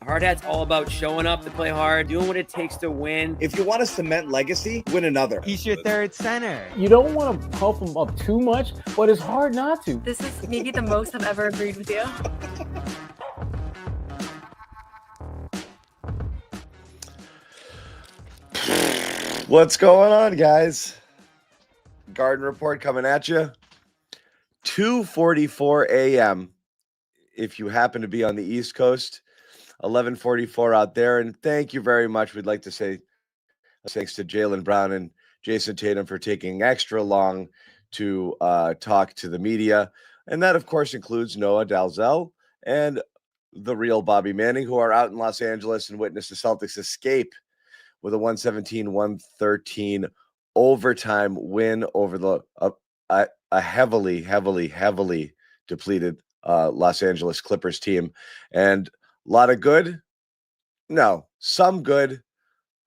Hard hat's all about showing up to play hard, doing what it takes to win. If you want to cement legacy, win another. He's your third center. You don't want to pump him up too much, but it's hard not to. This is maybe the most I've ever agreed with you. What's going on, guys? Garden Report coming at you. 2:44 a.m. if you happen to be on the East Coast, 11:44 out there. And thank you very much. We'd like to say thanks to Jaylen Brown and Jayson Tatum for taking extra long to talk to the media. And that, of course, includes Noa Dalzell and the real Bobby Manning, who are out in Los Angeles and witnessed the Celtics escape with a 117-113 overtime win over the a heavily depleted Los Angeles Clippers team. And a lot of good, no, some good,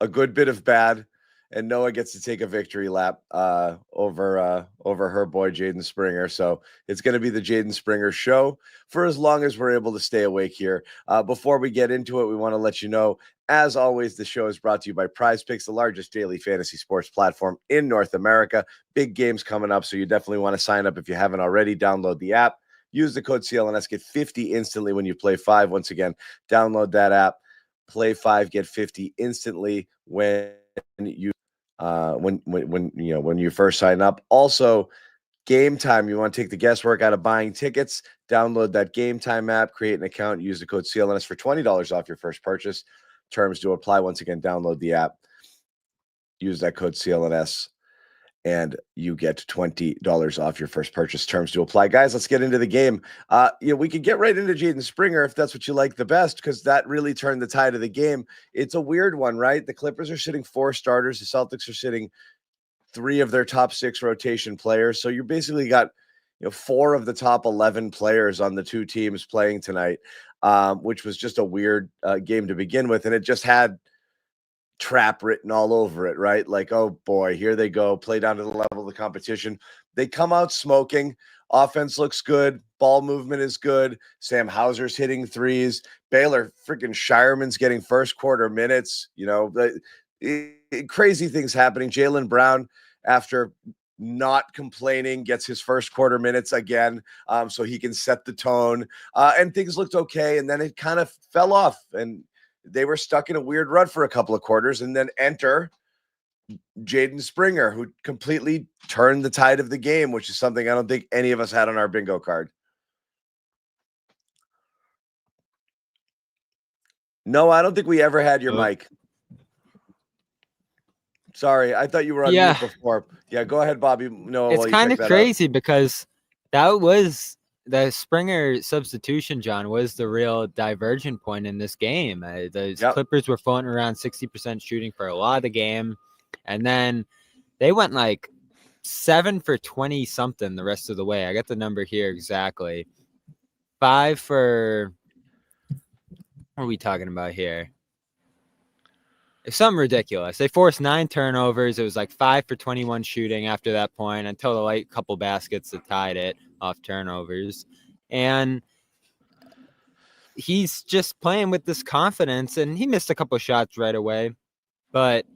a good bit of bad, and Noah gets to take a victory lap over her boy Jaden Springer. So it's going to be the Jaden Springer show for as long as we're able to stay awake here. Before we get into it, we want to let you know, as always, the show is brought to you by Prize Picks, the largest daily fantasy sports platform in North America. Big games coming up, so you definitely want to sign up if you haven't already. Download the app. Use the code CLNS. Get 50 instantly when you play 5. Once again, download that app. Play 5, get 50 instantly when you when you first sign up. Also, Game Time. You want to take the guesswork out of buying tickets? Download that Game Time app. Create an account. Use the code CLNS for $20 off your first purchase. Terms do apply. Once again, download the app. Use that code CLNS. And you get $20 off your first purchase. Terms to apply. Guys, let's get into the game. We could get right into Jaden Springer if that's what you like the best, because that really turned the tide of the game. It's a weird one, right? The Clippers are sitting 4 starters. The Celtics are sitting 3 of their top 6 rotation players. So you basically got 4 of the top 11 players on the 2 teams playing tonight, which was just a weird game to begin with. And it just had trap written all over it, right? Like, oh boy, here they go, play down to the level of the competition. They come out smoking. Offense looks good. Ball movement is good. Sam Hauser's hitting threes. Baylor freaking Shireman's getting first quarter minutes. Crazy things happening. Jaylen Brown, after not complaining, gets his first quarter minutes again, so he can set the tone. And things looked okay, and then it kind of fell off, and they were stuck in a weird rut for a couple of quarters, and then enter Jaden Springer, who completely turned the tide of the game, which is something I don't think any of us had on our bingo card. No, I don't think we ever had your mic. Sorry, I thought you were on mute before. Yeah, go ahead, Bobby. No, it's kind of crazy because that was the Springer substitution, John, was the real divergent point in this game. The Clippers were floating around 60% shooting for a lot of the game, and then they went like 7 for 20 something the rest of the way. I got the number here exactly. 5 for, what are we talking about here? It's something ridiculous. They forced 9 turnovers. It was like 5 for 21 shooting after that point until the late couple baskets that tied it off turnovers. And he's just playing with this confidence, and he missed a couple shots right away, but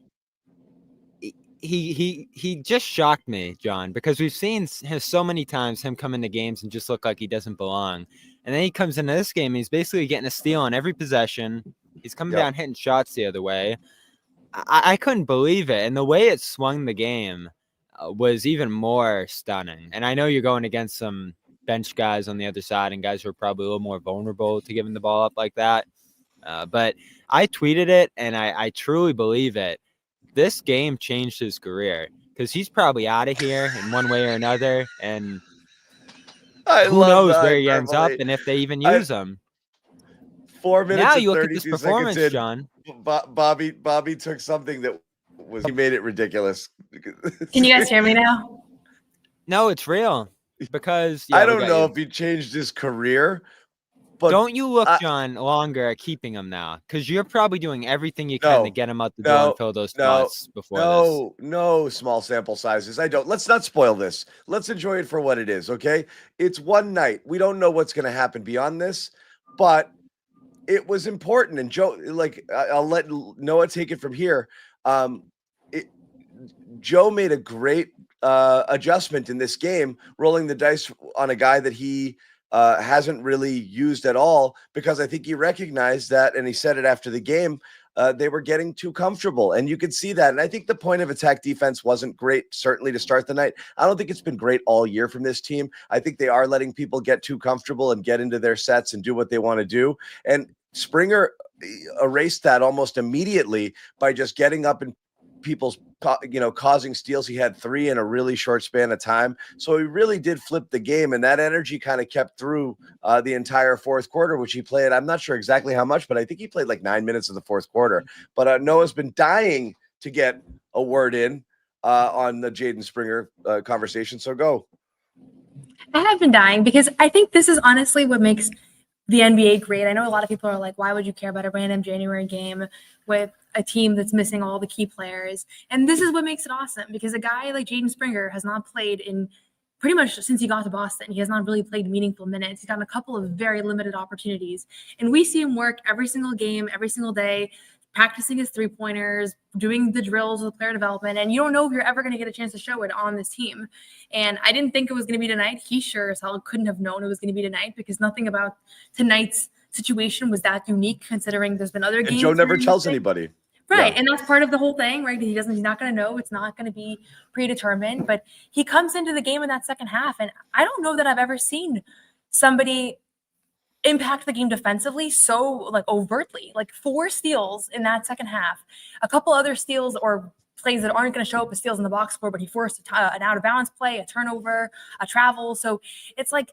he just shocked me, John, because we've seen him so many times him come into games and just look like he doesn't belong. And then he comes into this game, he's basically getting a steal on every possession. He's coming down hitting shots the other way. I couldn't believe it. And the way it swung the game was even more stunning. And I know you're going against some bench guys on the other side and guys who are probably a little more vulnerable to giving the ball up like that. But I tweeted it, and I truly believe it. This game changed his career because he's probably out of here in one way or another. And who knows where he ends up and if they even use him. 4 minutes now and you look 32 at this performance, seconds in, John. Bobby took something that he made it ridiculous. Can you guys hear me now? No, it's real. Because I don't know if he changed his career, but don't you look, John, longer at keeping him now? Because you're probably doing everything you can to get him out the door and fill those spots before this. No small sample sizes. I don't. Let's not spoil this. Let's enjoy it for what it is, okay? It's one night. We don't know what's going to happen beyond this, but it was important. And Joe, like, I'll let Noah take it from here. Joe made a great adjustment in this game, rolling the dice on a guy that he hasn't really used at all, because I think he recognized that, and he said it after the game. They were getting too comfortable, and you could see that. And I think the point of attack defense wasn't great, certainly to start the night. I don't think it's been great all year from this team. I think they are letting people get too comfortable and get into their sets and do what they want to do. And Springer erased that almost immediately by just getting up in people's, causing steals. He had 3 in a really short span of time. So he really did flip the game, and that energy kind of kept through the entire fourth quarter, which he played. I'm not sure exactly how much, but I think he played like 9 minutes of the fourth quarter. But Noah's been dying to get a word in on the Jaden Springer conversation. So go. I have been dying because I think this is honestly what makes the NBA great. I know a lot of people are like, why would you care about a random January game with a team that's missing all the key players? And this is what makes it awesome, because a guy like Jaden Springer has not played in pretty much since he got to Boston. He has not really played meaningful minutes. He's gotten a couple of very limited opportunities. And we see him work every single game, every single day, practicing his three-pointers, doing the drills with player development, and you don't know if you're ever going to get a chance to show it on this team. And I didn't think it was going to be tonight. He sure as hell couldn't have known it was going to be tonight, because nothing about tonight's situation was that unique, considering there's been other games. And Joe never tells anybody. Right. Yeah. And that's part of the whole thing, right? He's not going to know. It's not going to be predetermined. But he comes into the game in that second half, and I don't know that I've ever seen somebody impact the game defensively so like overtly. Like 4 steals in that second half, a couple other steals or plays that aren't going to show up as steals in the box score, but he forced an out of bounds play, a turnover, a travel. So it's like,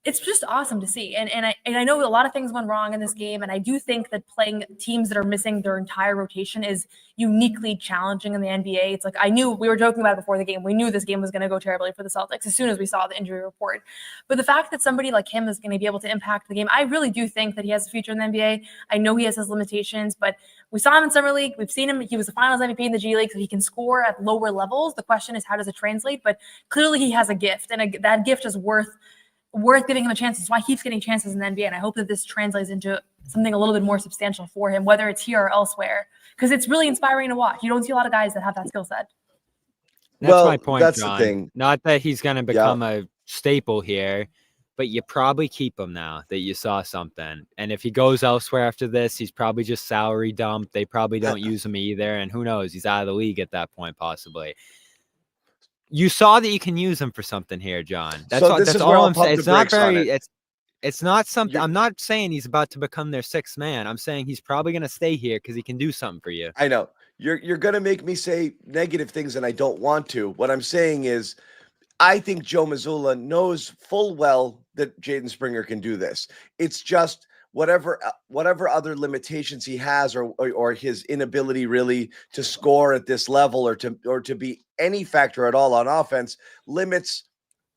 it's just awesome to see. And I know a lot of things went wrong in this game, and I do think that playing teams that are missing their entire rotation is uniquely challenging in the NBA. It's like, we were joking about it before the game. We knew this game was going to go terribly for the Celtics as soon as we saw the injury report. But the fact that somebody like him is going to be able to impact the game, I really do think that he has a future in the NBA. I know he has his limitations, but we saw him in Summer League. We've seen him. He was the Finals MVP in the G League, so he can score at lower levels. The question is, how does it translate? But clearly he has a gift, and that gift is worth giving him a chance. That's why he keeps getting chances in the NBA. And I hope that this translates into something a little bit more substantial for him, whether it's here or elsewhere, because it's really inspiring to watch. You don't see a lot of guys that have that skill set. That's my point, that's John. the thing. Not that he's going to become a staple here, but you probably keep him now that you saw something. And if he goes elsewhere after this, he's probably just salary dumped. They probably don't use him either. And who knows? He's out of the league at that point, possibly. You saw that you can use him for something here, John. That's all I'm saying. It's not very. It's not something. I'm not saying he's about to become their 6th man. I'm saying he's probably going to stay here because he can do something for you. I know you're going to make me say negative things, and I don't want to. What I'm saying is, I think Joe Mazzulla knows full well that Jaden Springer can do this. It's just whatever other limitations he has, or his inability really to score at this level, or to be any factor at all on offense, limits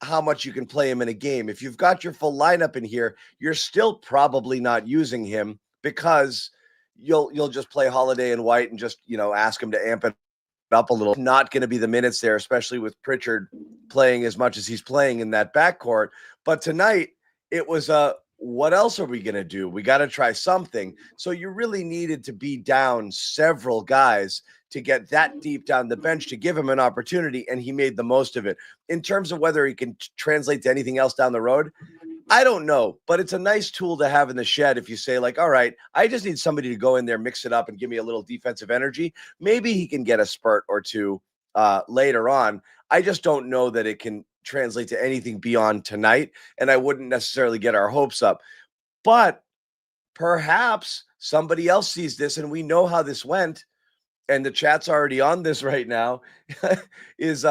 how much you can play him in a game. If you've got your full lineup in here, you're still probably not using him, because you'll just play Holiday and White and just ask him to amp it up a little. Not going to be the minutes there, especially with Pritchard playing as much as he's playing in that backcourt. But tonight it was what else are we going to do? We got to try something. So you really needed to be down several guys to get that deep down the bench to give him an opportunity, and he made the most of it. In terms of whether he can translate to anything else down the road, I don't know, but it's a nice tool to have in the shed. If you say, like, all right, I just need somebody to go in there, mix it up, and give me a little defensive energy, maybe he can get a spurt or two later on. I just don't know that it can translate to anything beyond tonight, and I wouldn't necessarily get our hopes up. But perhaps somebody else sees this, and we know how this went, and the chat's already on this right now, is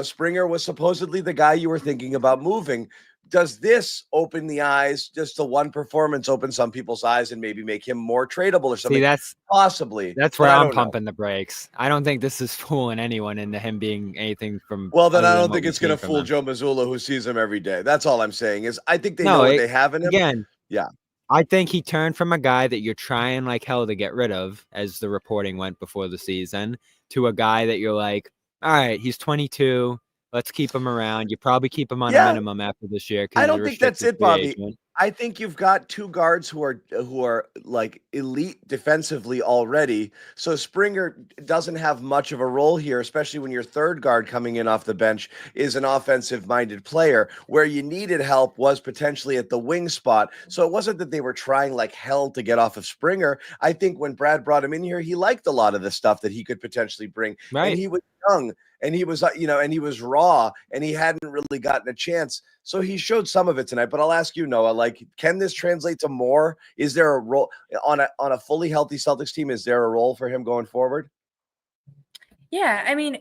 Springer was supposedly the guy you were thinking about moving. Does this open the eyes? Does the one performance open some people's eyes and maybe make him more tradable or something? See, that's possibly. That's where I'm pumping the brakes. I don't think this is fooling anyone into him being anything from. Well, then I don't think it's going to fool Joe Mazzulla, who sees him every day. That's all I'm saying. Is I think they know what they have in him. Again, yeah. I think he turned from a guy that you're trying like hell to get rid of, as the reporting went before the season, to a guy that you're like, all right, he's 22. Let's keep him around. You probably keep him on a minimum after this year. I don't think that's it, Bobby. I think you've got two guards who are like elite defensively already. So Springer doesn't have much of a role here, especially when your third guard coming in off the bench is an offensive-minded player. Where you needed help was potentially at the wing spot. So it wasn't that they were trying like hell to get off of Springer. I think when Brad brought him in here, he liked a lot of the stuff that he could potentially bring. Right. And he was young and he was, and he was raw and he hadn't really gotten a chance. So he showed some of it tonight, but I'll ask you, Noah, like, can this translate to more? Is there a role on a fully healthy Celtics team? Is there a role for him going forward? Yeah, I mean,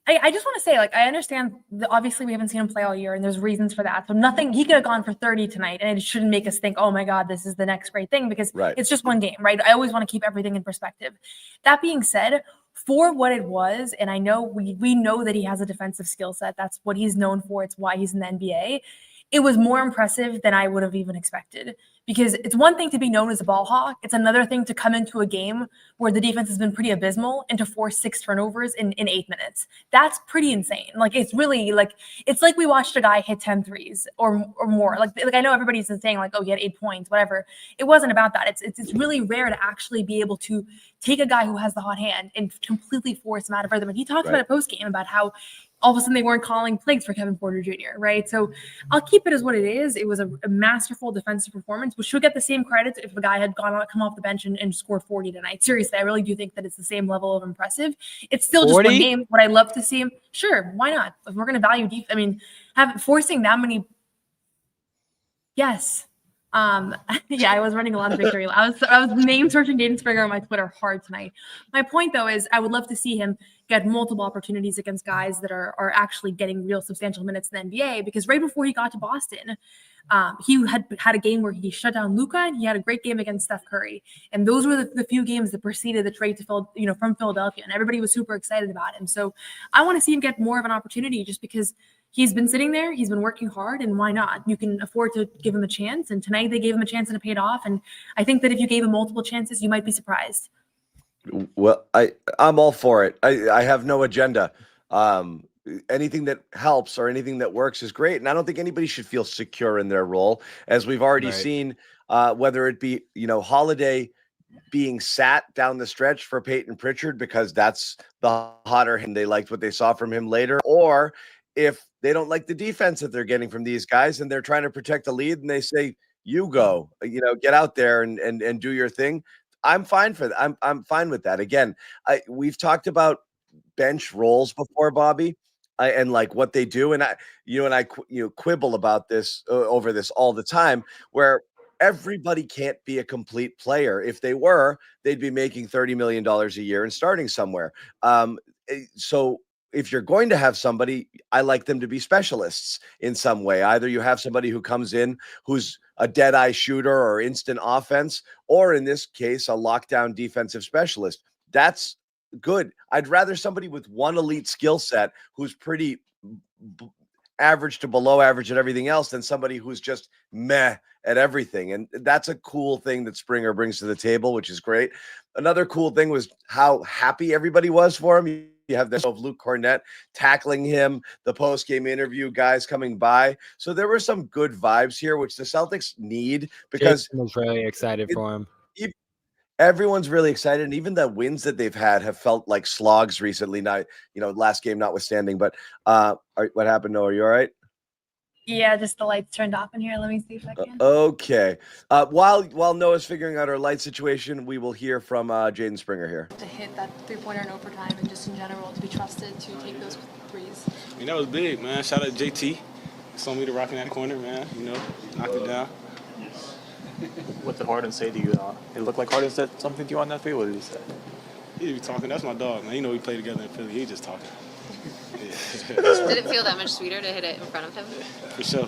I just want to say, like, I understand that obviously we haven't seen him play all year and there's reasons for that. So nothing, he could have gone for 30 tonight and it shouldn't make us think, oh my God, this is the next great thing, because it's just one game, right? I always want to keep everything in perspective. That being said, for what it was, and I know we know that he has a defensive skill set. That's what he's known for. It's why he's in the NBA. It was more impressive than I would have even expected, because it's one thing to be known as a ball hawk. It's another thing to come into a game where the defense has been pretty abysmal and to force 6 turnovers in 8 minutes. That's pretty insane. Like, it's really like, it's like we watched a guy hit 10 threes or more. Like I know everybody's saying like, oh, he had 8 points, whatever. It wasn't about that. It's really rare to actually be able to take a guy who has the hot hand and completely force him out of rhythm. And he talked about it post-game about how all of a sudden they weren't calling plays for Kevin Porter Jr., right? So I'll keep it as what it is. It was a masterful defensive performance, which should get the come off the bench and scored 40 tonight. Seriously, I really do think that it's the same level of impressive. It's still 40? just one game. Would I love to see him? Sure, why not? If we're going to value defense, I mean, forcing that many. Yes. Yeah, I was running a lot of victory. I was name searching Jaden Springer on my Twitter hard tonight. My point though is I would love to see him get multiple opportunities against guys that are actually getting real substantial minutes in the NBA, because right before he got to Boston, he had a game where he shut down Luka and he had a great game against Steph Curry. And those were the few games that preceded the trade to from Philadelphia, and everybody was super excited about him. So I want to see him get more of an opportunity, just because he's been sitting there, he's been working hard, and why not? You can afford to give him a chance. And tonight they gave him a chance and it paid off. And I think that if you gave him multiple chances, you might be surprised. Well, I'm all for it. I have no agenda. Anything that helps or anything that works is great. And I don't think anybody should feel secure in their role, as we've already seen, whether it be, Holiday being sat down the stretch for Peyton Pritchard because that's the hotter and they liked what they saw from him later, or if they don't like the defense that they're getting from these guys and they're trying to protect the lead and they say, you go, get out there and do your thing. I'm fine for that. I'm fine with that. Again, we've talked about bench roles before, Bobby, and like what they do. And I quibble about this over this all the time, where everybody can't be a complete player. If they were, they'd be making $30 million a year and starting somewhere. So if you're going to have somebody, I like them to be specialists in some way. Either you have somebody who comes in who's a dead-eye shooter or instant offense, or in this case, a lockdown defensive specialist. That's good. I'd rather somebody with one elite skill set who's pretty average to below average at everything else than somebody who's just meh at everything. And that's a cool thing that Springer brings to the table, which is great. Another cool thing was how happy everybody was for him. You have this of Luke Cornett tackling him, the post-game interview, guys coming by. So there were some good vibes here, which the Celtics need, because Jason was really excited for him. Everyone's really excited, and even the wins that they've had have felt like slogs recently. Not, last game notwithstanding. But what happened, Noah? Are you all right? Yeah, just the lights turned off in here. Let me see if I can. Okay. While Noah's figuring out our light situation, we will hear from Jaden Springer here. To hit that three-pointer in overtime, and just in general to be trusted to take those threes. I mean, that was big, man. Shout out to JT. Saw me to rock in that corner, man. Knocked it down. What did Harden say to you? It looked like Harden said something to you on that three. What did he say? He be talking. That's my dog, man. We play together in Philly. He just talking. Did it feel that much sweeter to hit it in front of him? For sure.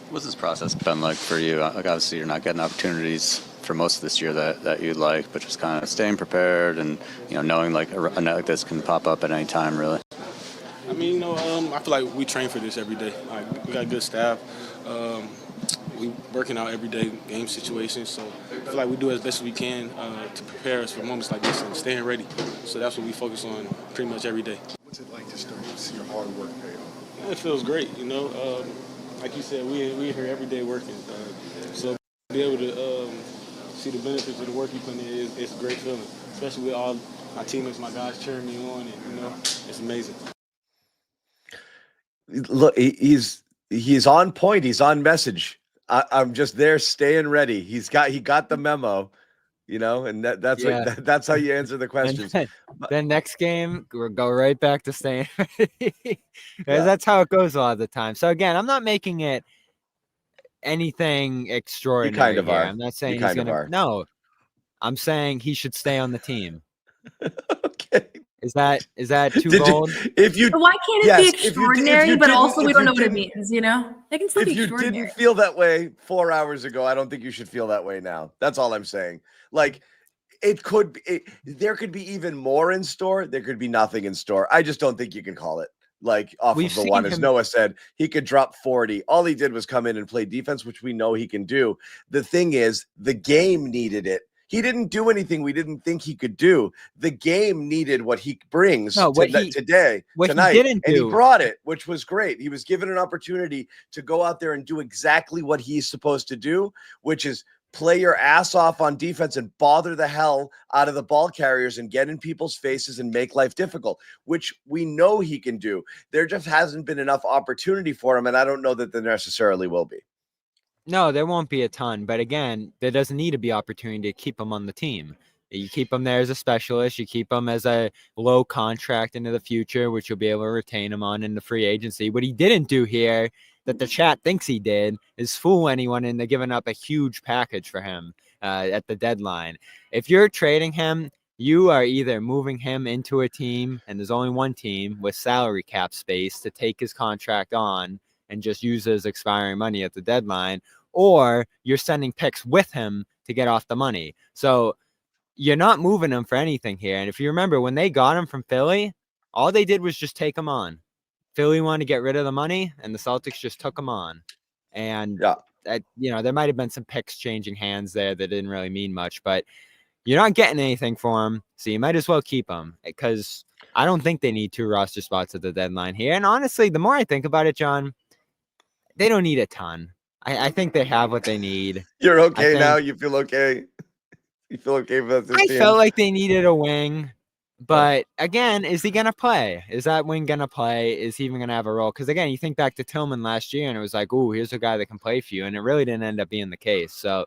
What's this process been like for you? Like, obviously, you're not getting opportunities for most of this year that you'd like, but just kind of staying prepared and, knowing like a night like this can pop up at any time, really. I mean, I feel like we train for this every day. Like, we got good staff. We working out every day, game situations. So I feel like we do as best as we can to prepare us for moments like this and staying ready. So that's what we focus on pretty much every day. What's it like to start to see your hard work pay off? It feels great, Like like you said, we here every day working. So to be able to see the benefits of the work you put in it's a great feeling, especially with all my teammates, my guys cheering me on, and it's amazing. Look, he's on point. He's on message. I'm just there, staying ready. He got the memo, and that's how you answer the questions. Then next game, we'll go right back to staying ready. That's how it goes a lot of the time. So again, I'm not making it anything extraordinary. You kind of here. are. I'm not saying he's gonna. No, I'm saying he should stay on the team. Okay. Is that too bold? Why can't it be extraordinary, but also we don't know what it means, It can still be extraordinary. If you didn't feel that way 4 hours ago, I don't think you should feel that way now. That's all I'm saying. Like, it could be, there could be even more in store. There could be nothing in store. I just don't think you can call it. Like, off of the one, as Noah said, he could drop 40. All he did was come in and play defense, which we know he can do. The thing is, the game needed it. He didn't do anything we didn't think he could do. The game needed what he brings tonight, and he brought it, which was great. He was given an opportunity to go out there and do exactly what he's supposed to do, which is play your ass off on defense and bother the hell out of the ball carriers and get in people's faces and make life difficult, which we know he can do. There just hasn't been enough opportunity for him, and I don't know that there necessarily will be. No, there won't be a ton. But again, there doesn't need to be opportunity to keep him on the team. You keep him there as a specialist. You keep him as a low contract into the future, which you'll be able to retain him on in the free agency. What he didn't do here, that the chat thinks he did, is fool anyone into giving up a huge package for him at the deadline. If you're trading him, you are either moving him into a team, and there's only one team with salary cap space to take his contract on and just use his expiring money at the deadline, or you're sending picks with him to get off the money. So you're not moving him for anything here. And if you remember, when they got him from Philly, all they did was just take him on. Philly wanted to get rid of the money, and the Celtics just took him on. And there might have been some picks changing hands there that didn't really mean much, but you're not getting anything for him, so you might as well keep him, because I don't think they need 2 roster spots at the deadline here. And honestly, the more I think about it, John, they don't need a ton. I think they have what they need. You're okay now? You feel okay? You feel okay with this team? I felt like they needed a wing. But again, is he going to play? Is that wing going to play? Is he even going to have a role? Because again, you think back to Tillman last year, and it was like, oh, here's a guy that can play for you. And it really didn't end up being the case. So,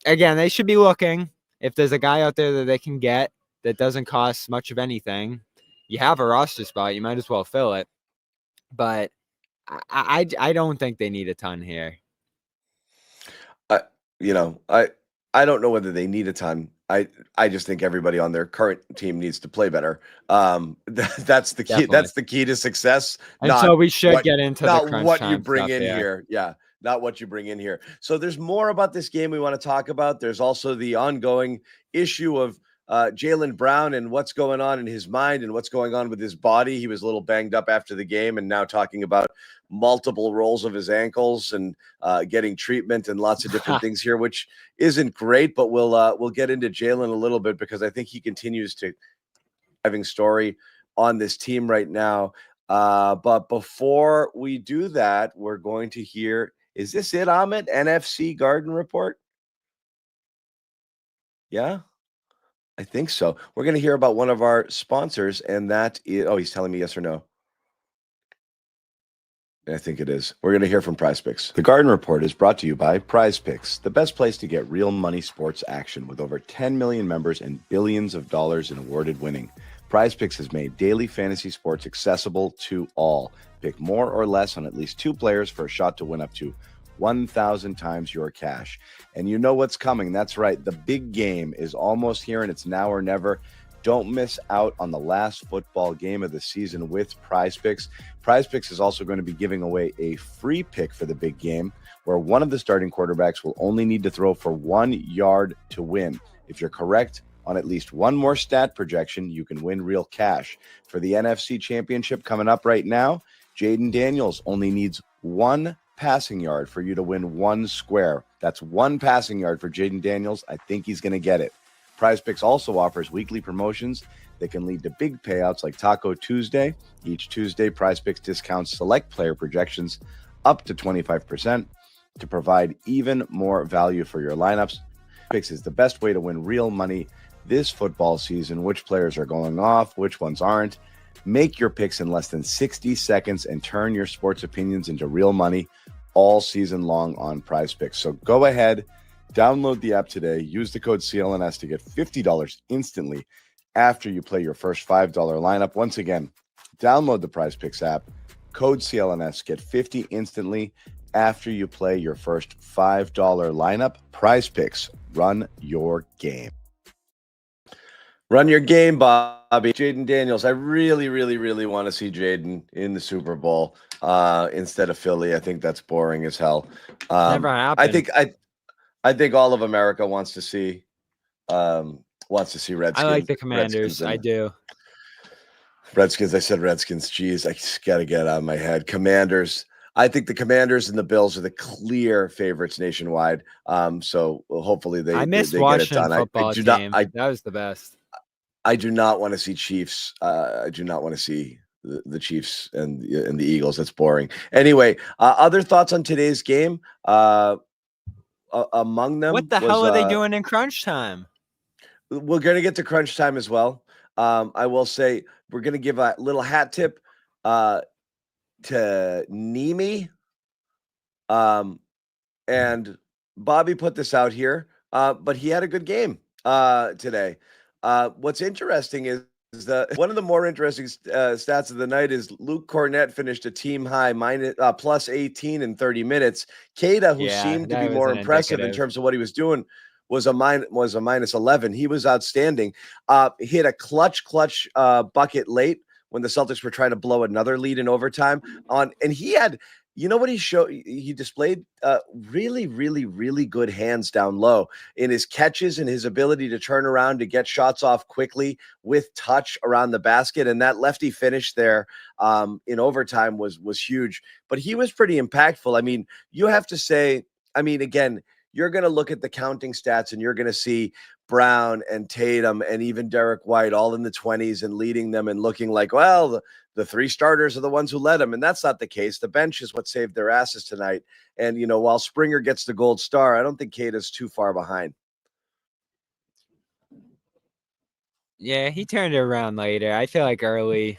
again, they should be looking. If there's a guy out there that they can get that doesn't cost much of anything, you have a roster spot, you might as well fill it. But I don't think they need a ton here. I don't know whether they need a ton. I just think everybody on their current team needs to play better. That's the key. Definitely. That's the key to success. And so we should get into the crunch what time you bring stuff, in here. Yeah, not what you bring in here. So there's more about this game we want to talk about. There's also the ongoing issue of Jaylen Brown and what's going on in his mind and what's going on with his body. He was a little banged up after the game, and now talking about multiple rolls of his ankles and getting treatment and lots of different things here, which isn't great. But we'll get into Jaylen a little bit, because I think he continues to having story on this team right now. But before we do that, we're going to hear, is this it, Ahmed? NFC Garden Report? Yeah, I think so. We're going to hear about one of our sponsors, and that is, he's telling me yes or no. I think it is. We're going to hear from PrizePicks. The Garden Report is brought to you by PrizePicks, the best place to get real money sports action with over 10 million members and billions of dollars in awarded winning. PrizePicks has made daily fantasy sports accessible to all. Pick more or less on at least 2 players for a shot to win up to 1,000 times your cash. And you know what's coming. That's right. The big game is almost here, and it's now or never. Don't miss out on the last football game of the season with PrizePicks. PrizePicks is also going to be giving away a free pick for the big game, where one of the starting quarterbacks will only need to throw for 1 yard to win. If you're correct on at least one more stat projection, you can win real cash. For the NFC Championship coming up right now, Jaden Daniels only needs 1 passing yard for you to win 1 square. That's 1 passing yard for Jaden Daniels. I think he's going to get it. PrizePicks also offers weekly promotions that can lead to big payouts like Taco Tuesday. Each Tuesday, PrizePicks discounts select player projections up to 25% to provide even more value for your lineups. Picks is the best way to win real money this football season. Which players are going off, which ones aren't. Make your picks in less than 60 seconds and turn your sports opinions into real money all season long on PrizePicks. So go ahead, download the app today, use the code CLNS to get $50 instantly after you play your first $5 lineup. Once again, download the PrizePicks app, code CLNS, get $50 instantly after you play your first $5 lineup. PrizePicks, run your game. Run your game, Bobby. Jaden Daniels. I really, really, really want to see Jaden in the Super Bowl instead of Philly. I think that's boring as hell. Never happened. I think all of America wants to see Redskins. I like the Commanders. I do. Redskins. I said Redskins. Jeez, I just got to get out of my head. Commanders. I think the Commanders and the Bills are the clear favorites nationwide. So hopefully they. I missed they watching get it done. football game. That was the best. I do not want to see Chiefs. I do not want to see the Chiefs and the Eagles. That's boring. Anyway, other thoughts on today's game? Among them, what the hell are they doing in crunch time? We're going to get to crunch time as well. I will say we're going to give a little hat tip to Nimi. And Bobby put this out here, but he had a good game today. What's interesting is that one of the more interesting stats of the night is Luke Cornett finished a team high plus 18 in 30 minutes. Keita, who seemed to be more impressive in terms of what he was doing, was a minus 11. He was outstanding. Hit a clutch bucket late when the Celtics were trying to blow another lead in overtime and he had. You know what he displayed really, really, really good hands down low in his catches and his ability to turn around to get shots off quickly with touch around the basket. And that lefty finish there in overtime was huge. But he was pretty impactful. I mean, you have to say, again, you're going to look at the counting stats and you're going to see Brown and Tatum and even Derek White all in the 20s and leading them and looking like, well, the three starters are the ones who led them. And that's not the case. The bench is what saved their asses tonight. And, while Springer gets the gold star, I don't think Keita's too far behind. Yeah, he turned it around later. I feel like early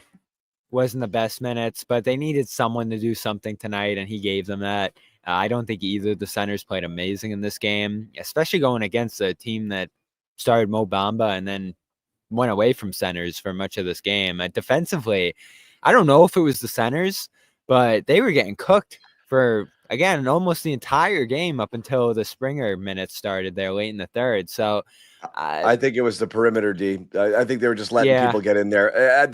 wasn't the best minutes, but they needed someone to do something tonight, and he gave them that. I don't think either of the centers played amazing in this game, especially going against a team that started Mo Bamba and then went away from centers for much of this game. Defensively, I don't know if it was the centers, but they were getting cooked for, again, almost the entire game up until the Springer minutes started there late in the third. So I think it was the perimeter D. I think they were just letting people get in there.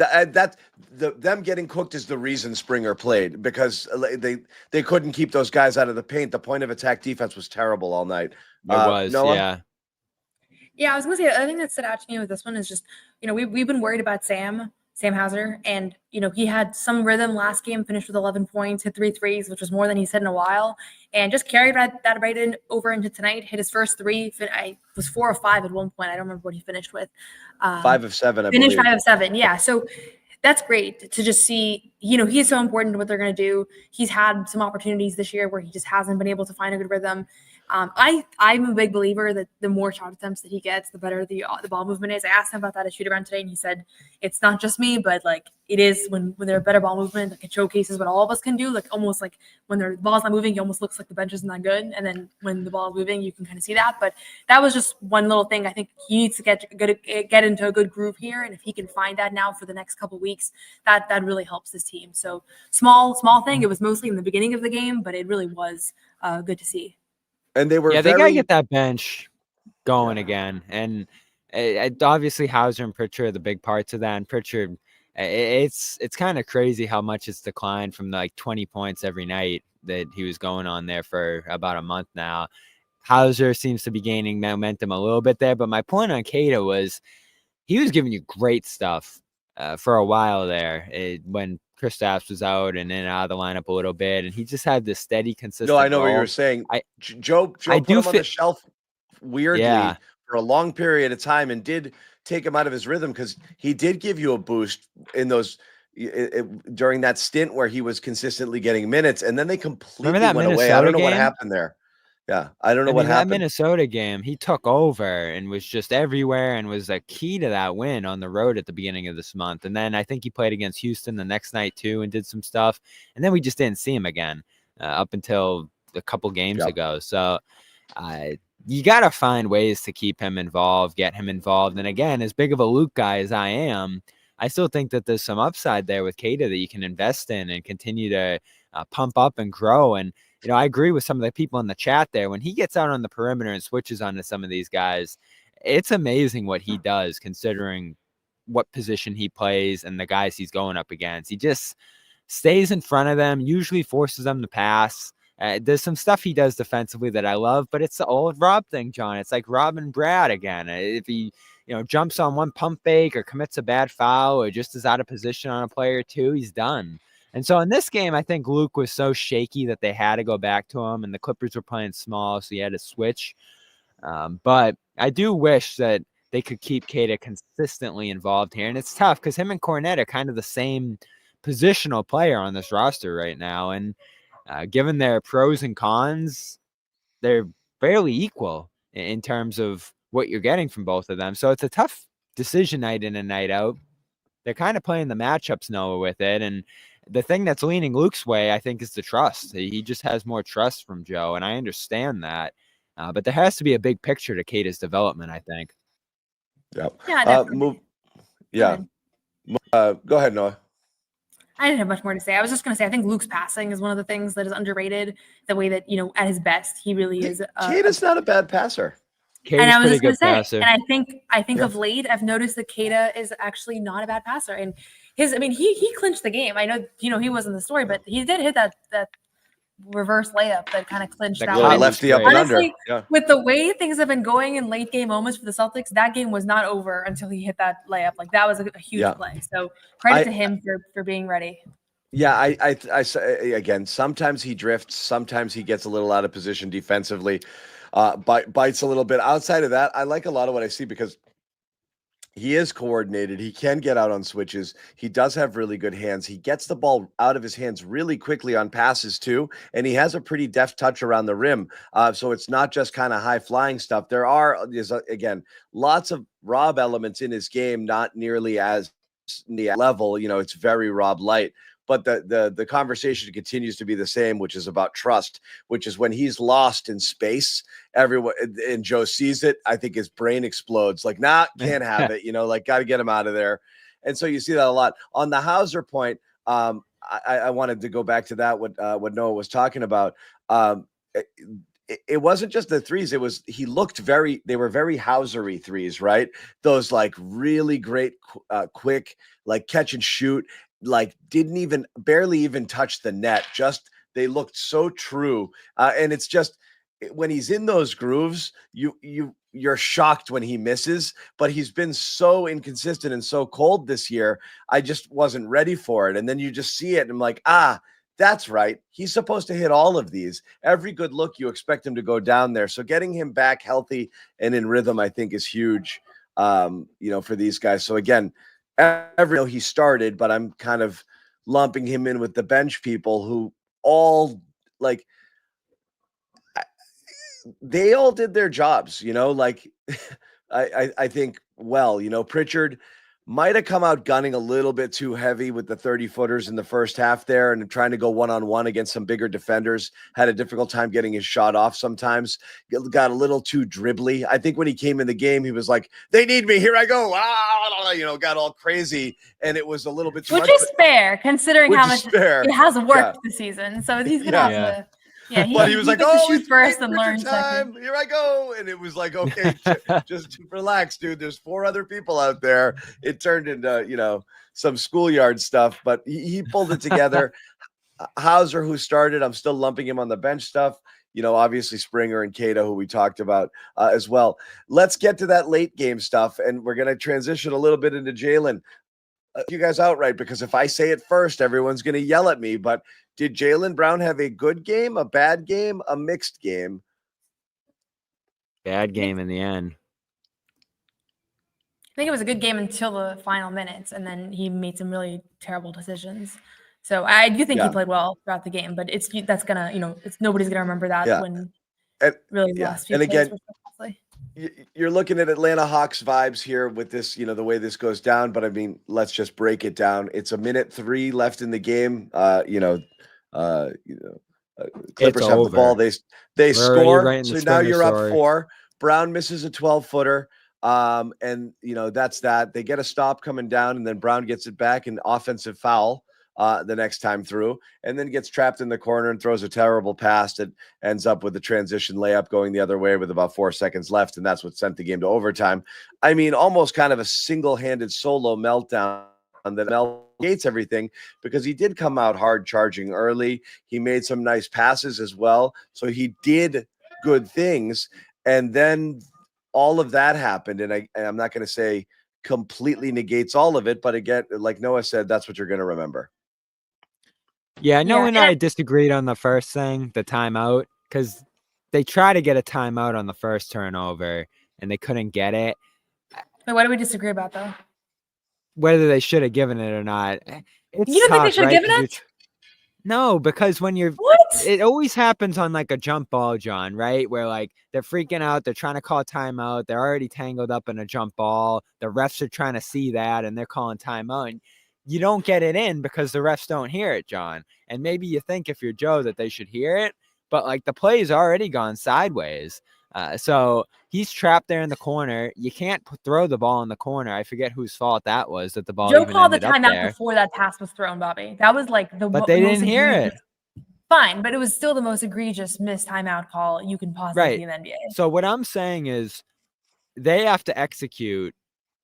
Them getting cooked is the reason Springer played, because they couldn't keep those guys out of the paint. The point of attack defense was terrible all night. It was, Noah? yeah. Yeah, I was going to say, the other thing that stood out to me with this one is just, we've been worried about Sam Hauser, and, he had some rhythm last game, finished with 11 points, hit 3 threes, which was more than he's hit in a while, and just carried that right over into tonight, hit his first 3. I was 4 of 5 at one point. I don't remember what he finished with. 5 of 7, I finished believe. 5 of 7, yeah. So that's great to just see, he's so important to what they're going to do. He's had some opportunities this year where he just hasn't been able to find a good rhythm. I'm a big believer that the more shot attempts that he gets, the better the ball movement is. I asked him about that at shoot around today, and he said it's not just me, but like it is when there's better ball movement, like it showcases what all of us can do. Like almost like when the ball's not moving, it almost looks like the bench isn't that good, and then when the ball's moving, you can kind of see that. But that was just one little thing. I think he needs to get into a good groove here, and if he can find that now for the next couple weeks, that really helps his team. So small thing. It was mostly in the beginning of the game, but it really was good to see. And they were they gotta get that bench going again. And obviously Hauser and Pritchard are the big parts of that. And Pritchard, it's kind of crazy how much it's declined from like 20 points every night that he was going on there for about a month now. Hauser seems to be gaining momentum a little bit there. But my point on Keita was he was giving you great stuff for a while there when Kristaps was out and in and out of the lineup a little bit, and he just had this steady, consistent. No, I know role. what you were saying. Joe put him on the shelf weirdly for a long period of time and did take him out of his rhythm, because he did give you a boost in those during that stint where he was consistently getting minutes, and then they completely that went away. I don't Minnesota know what game? happened there. Yeah, I don't know I what mean, that happened. Minnesota game, he took over and was just everywhere and was a key to that win on the road at the beginning of this month. And then I think he played against Houston the next night too and did some stuff. And then we just didn't see him again up until a couple games ago. So you got to find ways to keep him involved, get him involved. And again, as big of a Luke guy as I am, I still think that there's some upside there with Keita that you can invest in and continue to pump up and grow. And you know, I agree with some of the people in the chat there. When he gets out on the perimeter and switches onto some of these guys, it's amazing what he does considering what position he plays and the guys he's going up against. He just stays in front of them, usually forces them to pass. There's some stuff he does defensively that I love, but it's the old Rob thing, John. It's like Rob and Brad again. If he, jumps on one pump fake or commits a bad foul or just is out of position on a player or two, he's done. And so in this game, I think Luke was so shaky that they had to go back to him, and the Clippers were playing small, so he had to switch. But I do wish that they could keep Keita consistently involved here. And it's tough because him and Cornette are kind of the same positional player on this roster right now. And given their pros and cons, they're fairly equal in terms of what you're getting from both of them. So it's a tough decision night in and night out. They're kind of playing the matchups, Noah, with it. And the thing that's leaning Luke's way, I think, is the trust. He just has more trust from Joe, and I understand that. But there has to be a big picture to Keita's development, I think. Yep. Yeah, definitely. Go ahead, Noah. I didn't have much more to say. I was just going to say, I think Luke's passing is one of the things that is underrated. The way that, at his best, he really is. Keita's not a bad passer. And I was just going to say, passer. And I think of late, I've noticed that Keita is actually not a bad passer. And he clinched the game. I know, he wasn't the story, but he did hit that reverse layup that kind of clinched that one. Lefty up and under. Yeah. With the way things have been going in late game moments for the Celtics, that game was not over until he hit that layup. Like, that was a huge play. So credit to him for being ready. Yeah, I say again, sometimes he drifts, sometimes he gets a little out of position defensively, bites a little bit. Outside of that, I like a lot of what I see because he is coordinated. He can get out on switches. He does have really good hands. He gets the ball out of his hands really quickly on passes too, and he has a pretty deft touch around the rim. So it's not just kind of high flying stuff. There's again lots of Rob elements in his game, not nearly as the level. It's very Rob light. But the conversation continues to be the same, which is about trust, which is when he's lost in space, everyone and Joe sees it. I think his brain explodes. Like, can't have it. Got to get him out of there. And so you see that a lot. On the Hauser point, I wanted to go back to that what Noah was talking about. It wasn't just the threes. They were very Hauser-y threes, right? Those like really great, quick, like catch and shoot. Like barely even touch the net. Just they looked so true. And it's just when he's in those grooves, you're shocked when he misses, but he's been so inconsistent and so cold this year. I just wasn't ready for it. And then you just see it and I'm like, that's right. He's supposed to hit all of these. Every good look, you expect him to go down there. So getting him back healthy and in rhythm, I think is huge, for these guys. So again, he started, but I'm kind of lumping him in with the bench people who all they all did their jobs, I think, Pritchard might have come out gunning a little bit too heavy with the 30-footers in the first half there and trying to go one-on-one against some bigger defenders. Had a difficult time getting his shot off sometimes. Got a little too dribbly. I think when he came in the game, he was like, they need me. Here I go. Got all crazy. And it was a little bit too much. Which is fair, considering how much it has worked this season. So he's going to have to... Yeah, he was like, shoot first and learn time. Here I go. And it was like, okay, just relax, dude. There's 4 other people out there. It turned into, some schoolyard stuff, but he pulled it together. Hauser, who started, I'm still lumping him on the bench stuff. Obviously Springer and Keita, who we talked about as well. Let's get to that late game stuff. And we're going to transition a little bit into Jaylen. You guys outright, because if I say it first, everyone's going to yell at me, but did Jaylen Brown have a good game, a bad game, a mixed game? Bad game in the end. think it was a good game until the final minutes, and then he made some really terrible decisions. So I do think he played well throughout the game, but that's gonna, nobody's gonna remember that when really the last few and plays again, were so costly. you're looking at Atlanta Hawks vibes here with this, the way this goes down. But I mean, let's just break it down. It's a minute 3 left in the game. Clippers have the ball. They score. So now you're up 4. Brown misses a 12-footer. And that's that. They get a stop coming down, and then Brown gets it back, an offensive foul the next time through, and then gets trapped in the corner and throws a terrible pass that ends up with a transition layup going the other way with about 4 seconds left, and that's what sent the game to overtime. I mean, almost kind of a single-handed solo meltdown that negates everything, because he did come out hard charging early. He made some nice passes as well, so he did good things, and then all of that happened, and I'm not going to say completely negates all of it, but again, like Noah said, that's what you're going to remember. Yeah, Noah and I disagreed on the first thing, the timeout, because they try to get a timeout on the first turnover, and they couldn't get it. Wait, what do we disagree about, though? Whether they should have given it or not. It's you don't think they should have given it? No, because when it always happens on like a jump ball, John, right? Where like they're freaking out, they're trying to call timeout, they're already tangled up in a jump ball. The refs are trying to see that, and they're calling timeout. And you don't get it in because the refs don't hear it, John. And maybe you think if you're Joe that they should hear it, but like the play's already gone sideways. So he's trapped there in the corner. You can't throw the ball in the corner. I forget whose fault that was, that the ball Joe even called the ended up timeout there. before that pass was thrown, Bobby. That was like But they didn't hear it. Fine, but it was still the most egregious missed timeout call you can possibly see in the NBA. So what I'm saying is they have to execute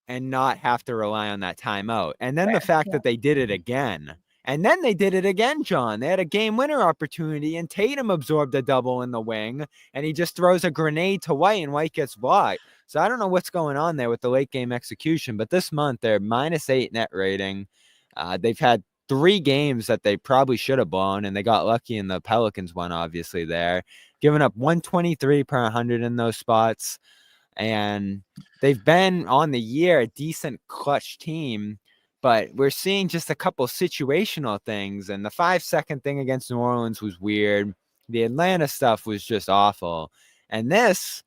and not have to rely on that timeout. And then the fact that they did it again. And then they did it again, John. They had a game winner opportunity, and Tatum absorbed a double in the wing, and he just throws a grenade to White, and White gets blocked. So I don't know what's going on there with the late game execution, but this month they're -8 net rating. They've had 3 games that they probably should have blown, and they got lucky in the Pelicans one, obviously, there. Giving up 123 per 100 in those spots. And they've been on the year a decent clutch team, but we're seeing just a couple situational things. And the 5-second thing against New Orleans was weird. The Atlanta stuff was just awful. And this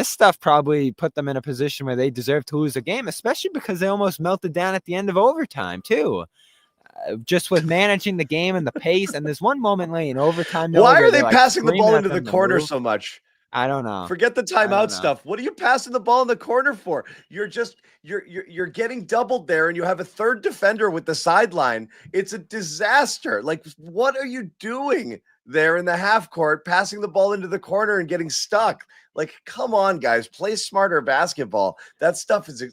stuff probably put them in a position where they deserve to lose a game, especially because they almost melted down at the end of overtime, too. Just with managing the game and the pace. And there's one moment late in overtime. Why are they passing the ball into the corner so much? I don't know. Forget the timeout stuff. What are you passing the ball in the corner for? You're getting doubled there, and you have a third defender with the sideline. It's a disaster. Like, what are you doing there in the half court, passing the ball into the corner and getting stuck? Like, come on, guys, play smarter basketball. That stuff is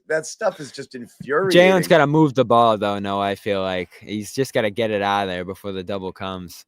just infuriating. Jalen's got to move the ball, though. No, I feel like he's just got to get it out of there before the double comes.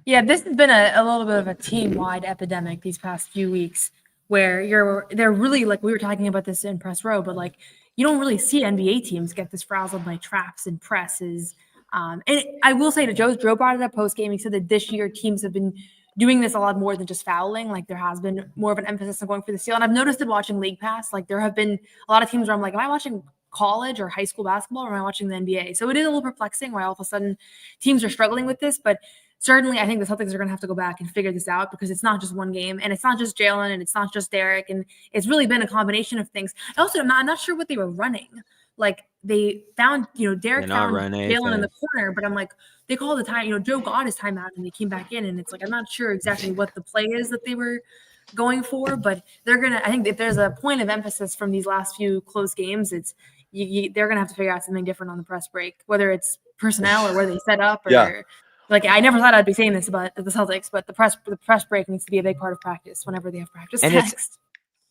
Yeah, this has been a little bit of a team-wide epidemic these past few weeks, where they're really, like, we were talking about this in press row, but like you don't really see NBA teams get this frazzled by traps and presses. And I will say to Joe brought it up post game. He said that this year teams have been doing this a lot more than just fouling. Like there has been more of an emphasis on going for the steal. And I've noticed it watching League Pass. Like there have been a lot of teams where I'm like, am I watching college or high school basketball, or am I watching the NBA? So it is a little perplexing why all of a sudden teams are struggling with this, but certainly I think the Celtics are going to have to go back and figure this out, because it's not just one game, and it's not just Jalen, and it's not just Derek, and it's really been a combination of things. Also, I'm not sure what they were running. Like they found, Derek found Jalen in the corner, but I'm like, they called the time, Joe got his timeout and they came back in, and it's like, I'm not sure exactly what the play is that they were going for, but I think if there's a point of emphasis from these last few close games, it's they're going to have to figure out something different on the press break, whether it's personnel or where they set up or like, I never thought I'd be saying this about the Celtics, but the press break needs to be a big part of practice whenever they have practice next.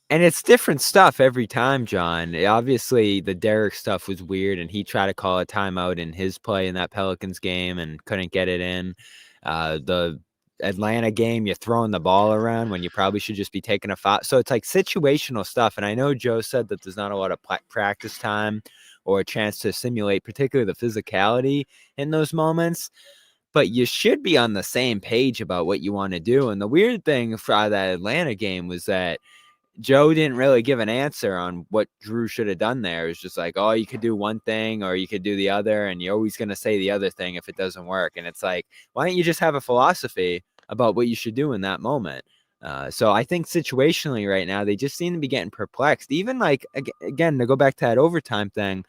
And it's different stuff every time, John. Obviously, the Derek stuff was weird, and he tried to call a timeout in his play in that Pelicans game and couldn't get it in. The Atlanta game, you're throwing the ball around when you probably should just be taking a foul. So it's like situational stuff. And I know Joe said that there's not a lot of practice time or a chance to simulate particularly the physicality in those moments. But you should be on the same page about what you want to do. And the weird thing for that Atlanta game was that Joe didn't really give an answer on what Drew should have done there. It was just like, oh, you could do one thing or you could do the other, and you're always going to say the other thing if it doesn't work. And it's like, why don't you just have a philosophy about what you should do in that moment? So I think situationally right now, they just seem to be getting perplexed. Even like, again, to go back to that overtime thing,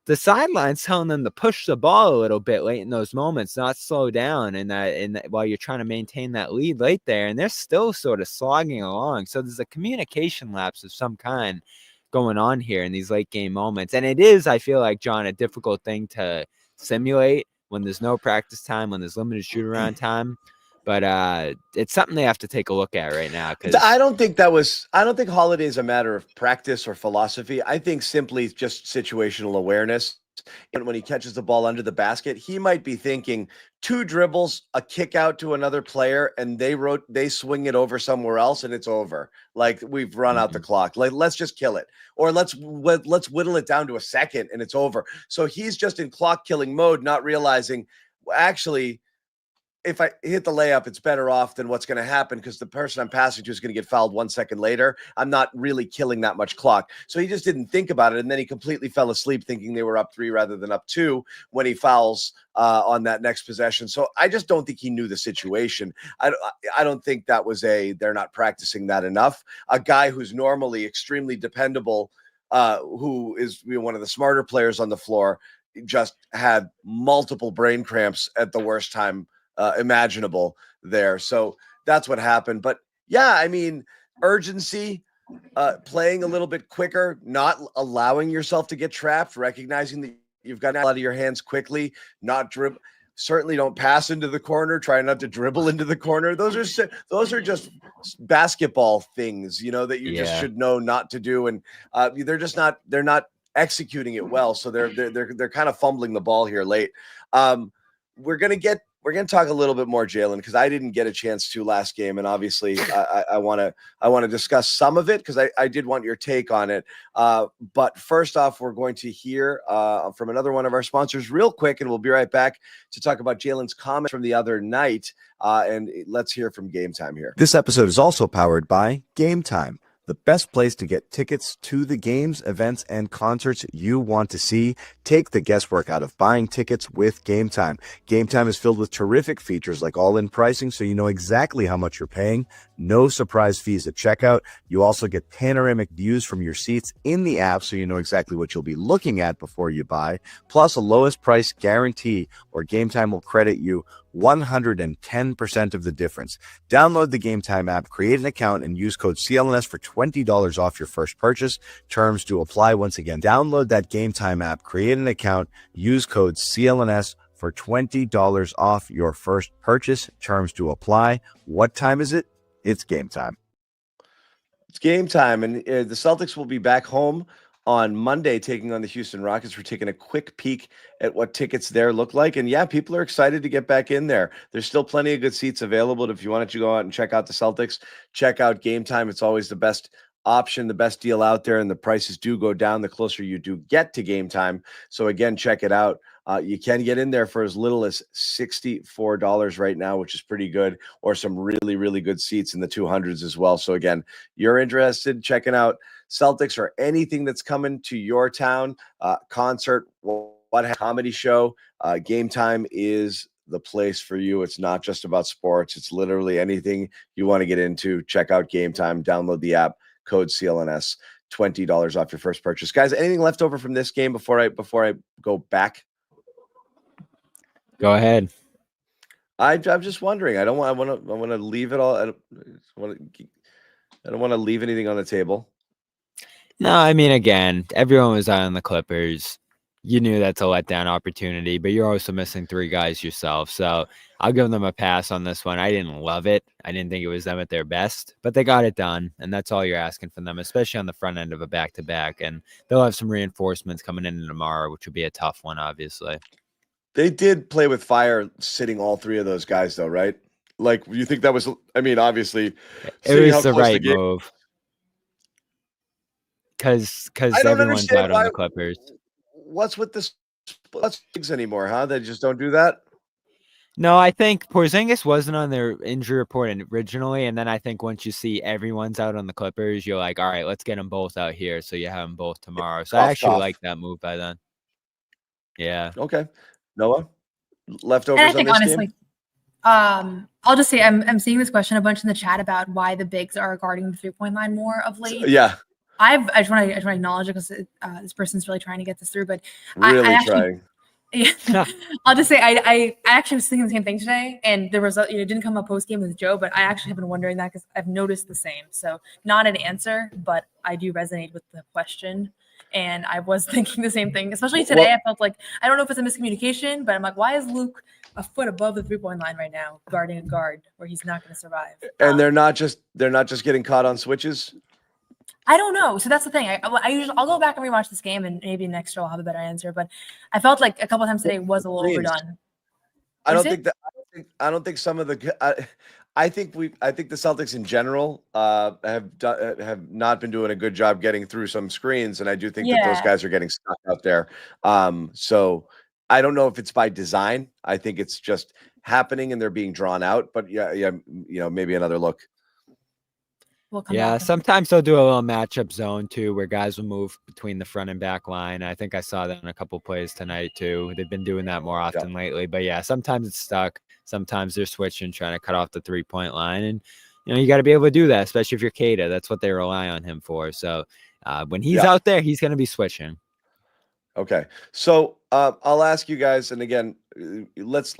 the sideline's telling them to push the ball a little bit late in those moments, not slow down, and while you're trying to maintain that lead late there, and they're still sort of slogging along. So there's a communication lapse of some kind going on here in these late game moments, and it is, I feel like, John, a difficult thing to simulate when there's no practice time, when there's limited shoot around time. But it's something they have to take a look at right now. Because I don't think Holiday is a matter of practice or philosophy. I think simply just situational awareness. And when he catches the ball under the basket, he might be thinking 2 dribbles, a kick out to another player, and they swing it over somewhere else, and it's over. Like, we've run out the clock. Like, let's just kill it, or let's whittle it down to a second, and it's over. So he's just in clock killing mode, not realizing actually, if I hit the layup, it's better off than what's going to happen because the person I'm passing to is going to get fouled 1 second later. I'm not really killing that much clock. So he just didn't think about it. And then he completely fell asleep thinking they were up 3 rather than up 2 when he fouls on that next possession. So I just don't think he knew the situation. I don't think that was they're not practicing that enough. A guy who's normally extremely dependable, who is one of the smarter players on the floor, just had multiple brain cramps at the worst time imaginable there. So that's what happened. But yeah, I mean, urgency, playing a little bit quicker, not allowing yourself to get trapped, recognizing that you've got out of your hands quickly, not dribble. Certainly don't pass into the corner. Try not to dribble into the corner. Those are just basketball things, that you just should know not to do. And they're not executing it well. So they're kind of fumbling the ball here late. We're going to talk a little bit more, Jalen, because I didn't get a chance to last game, and obviously I want to discuss some of it because I did want your take on it. But first off, we're going to hear from another one of our sponsors real quick, and we'll be right back to talk about Jalen's comment from the other night. And let's hear from Game Time here. This episode is also powered by Game Time, the best place to get tickets to the games, events, and concerts you want to see. Take the guesswork out of buying tickets with Game Time. Game Time is filled with terrific features like all-in pricing, so you know exactly how much you're paying. No surprise fees at checkout. You also get panoramic views from your seats in the app, so you know exactly what you'll be looking at before you buy. Plus a lowest price guarantee, or Game Time will credit you 110% of the difference. Download the Game Time app, create an account, and use code CLNS for $20 off your first purchase. Terms do apply. Once again, download that Game Time app, create an account, use code CLNS for $20 off your first purchase. Terms do apply. What time is it? It's game time. It's game time, and the Celtics will be back home on Monday taking on the Houston Rockets. We're taking a quick peek at what tickets there look like. And yeah, people are excited to get back in there. There's still plenty of good seats available. If you wanted to go out and check out the Celtics, check out Game Time. It's always the best option, the best deal out there, and the prices do go down the closer you do get to Game Time. So again, check it out. You can get in there for as little as $64 right now, which is pretty good, or some really, really good seats in the 200s as well. So again, you're interested in checking out Celtics or anything that's coming to your town, concert, comedy show, Game Time is the place for you. It's not just about sports. It's literally anything you want to get into. Check out Game Time, download the app, code CLNS, $20 off your first purchase. Guys, anything left over from this game before I go back? Go ahead. I'm just wondering. I want to leave it all. I don't want to leave anything on the table. No, I mean, again, everyone was out on the Clippers. You knew that's a letdown opportunity, but you're also missing 3 guys yourself. So I'll give them a pass on this one. I didn't love it. I didn't think it was them at their best, but they got it done. And that's all you're asking from them, especially on the front end of a back-to-back. And they'll have some reinforcements coming in tomorrow, which would be a tough one, obviously. They did play with fire sitting all 3 of those guys, though, right? Like, you think that was, I mean, obviously, it was the right move. Because everyone's out on the Clippers. What's with this? Let's anymore, huh? They just don't do that. No, I think Porzingis wasn't on their injury report originally, and then I think once you see everyone's out on the Clippers, you're like, all right, let's get them both out here, so you have them both tomorrow. So I actually like that move by then. Yeah. Okay. Noah, And I leftovers on think this honestly, game? I'll just say I'm seeing this question a bunch in the chat about why the bigs are guarding the 3-point line more of late. Yeah. I just want to acknowledge it because this person's really trying to get this through, but Really I actually, trying. Yeah, I'll just say I actually was thinking the same thing today, and the result it didn't come up post game with Joe, but I actually have been wondering that because I've noticed the same. So not an answer, but I do resonate with the question, and I was thinking the same thing. Especially today, I felt like I don't know if it's a miscommunication, but I'm like, why is Luke a foot above the 3-point line right now, guarding a guard where he's not going to survive? And they're not just getting caught on switches. I don't know. So that's the thing. I'll go back and rewatch this game, and maybe next show I'll have a better answer. But I felt like a couple times today was a little overdone. I don't think some of the. I think the Celtics in general have not been doing a good job getting through some screens, and I do think that those guys are getting stuck out there. So I don't know if it's by design. I think it's just happening, and they're being drawn out. But yeah, maybe another look. Yeah, sometimes they'll do a little matchup zone too, where guys will move between the front and back line. I think I saw that in a couple plays tonight too. They've been doing that more often lately. But yeah, sometimes it's stuck. Sometimes they're switching, trying to cut off the 3-point line, and you got to be able to do that, especially if you're Kada. That's what they rely on him for. So when he's out there, he's going to be switching. Okay, so I'll ask you guys, and again, let's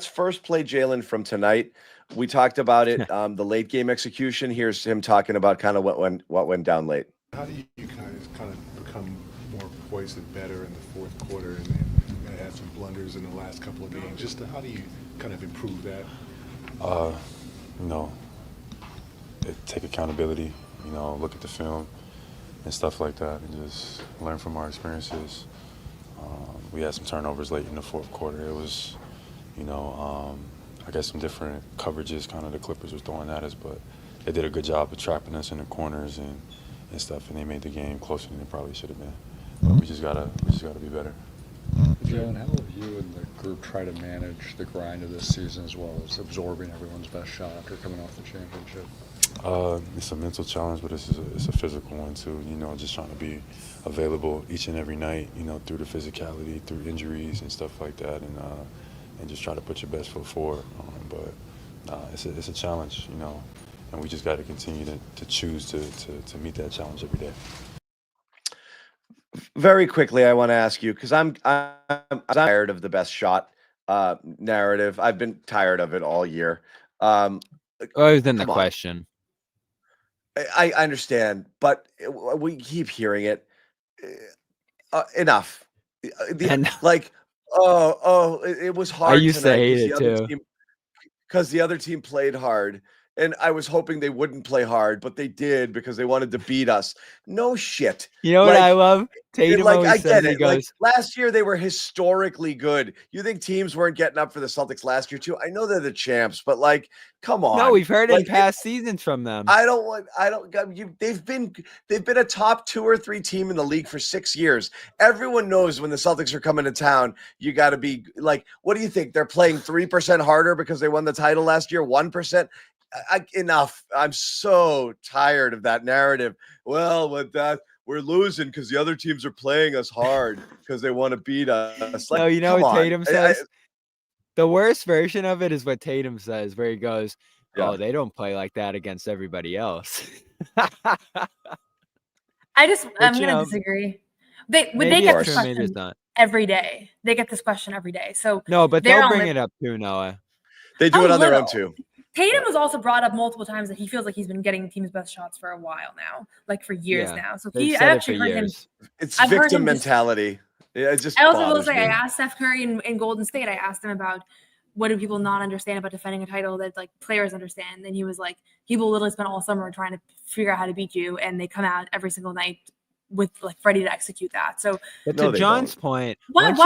first play Jaylen from tonight. We talked about it, the late game execution. Here's him talking about kind of what went down late. How do you kind of become more poised and better in the fourth quarter, and had some blunders in the last couple of games? Just how do you kind of improve that? Take accountability. Look at the film and stuff like that, and just learn from our experiences. We had some turnovers late in the fourth quarter. It was, I guess some different coverages kind of the Clippers were throwing at us, but they did a good job of trapping us in the corners and stuff, and they made the game closer than it probably should have been. But we just gotta be better. Jaylen, how have you and the group try to manage the grind of this season as well as absorbing everyone's best shot after coming off the championship? It's a mental challenge, but it's a physical one too. Just trying to be available each and every night, through the physicality, through injuries and stuff like that, and just try to put your best foot forward. But it's a challenge, and we just got to continue to choose to meet that challenge every day. Very quickly, I want to ask you, because I'm tired of the best shot narrative. I've been tired of it all year. Other than the question. I understand, but we keep hearing it. Enough. It was hard. I used to hate it too. Because the other team played hard. And I was hoping they wouldn't play hard, but they did because they wanted to beat us. No shit. You know what I love? Tatum always I says, get it. he goes, Last year they were historically good. You think teams weren't getting up for the Celtics last year too? I know they're the champs, but come on. No, we've heard it in past seasons from them. They've been a top 2 or 3 team in the league for 6 years. Everyone knows when the Celtics are coming to town, you got to be what do you think? They're playing 3% harder because they won the title last year, 1%. Enough. I'm so tired of that narrative. Well, with that, we're losing because the other teams are playing us hard because they want to beat us. No, you know what Tatum says? The worst version of it is what Tatum says, where he goes, "Oh, they don't play like that against everybody else." I'm gonna disagree. They get this question every day. They get this question every day. So no, but they'll bring it up too, Noah. They do it on their own too. Tatum has also brought up multiple times that he feels like he's been getting the team's best shots for a while now, for years now. So I've actually heard him. It's victim mentality. Yeah, it just. I also will say, I asked Steph Curry in Golden State. I asked him about what do people not understand about defending a title that players understand, and he was like, people literally spent all summer trying to figure out how to beat you, and they come out every single night with ready to execute that. So, but to John's point, why do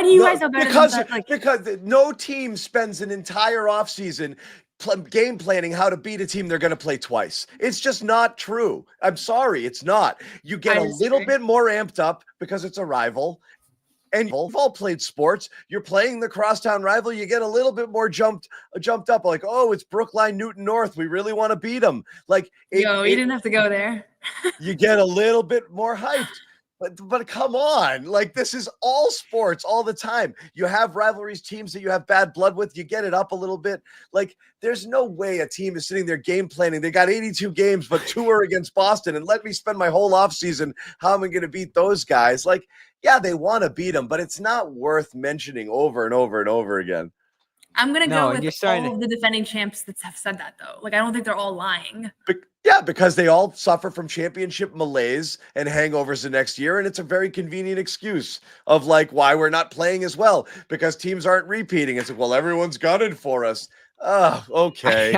you guys know better than that? Because no team spends an entire offseason game planning how to beat a team they're going to play twice. It's just not true. I'm sorry, it's not. You get a little bit more amped up because it's a rival. And you've all played sports. You're playing the crosstown rival. You get a little bit more jumped up. Like, oh, it's Brookline Newton North. We really want to beat them. Like, You didn't have to go there. you get a little bit more hyped. But come on, like this is all sports all the time. You have rivalries, teams that you have bad blood with. You get it up a little bit. Like there's no way a team is sitting there game planning. They got 82 games, but 2 are against Boston, and let me spend my whole offseason how am I going to beat those guys? Like, yeah, they want to beat them, but it's not worth mentioning over and over and over again. I'm going to go with all of the defending champs that have said that, though. Like, I don't think they're all lying. Yeah, because they all suffer from championship malaise and hangovers the next year. And it's a very convenient excuse of like why we're not playing as well because teams aren't repeating. It's like, well, everyone's gunning for us. Oh, okay.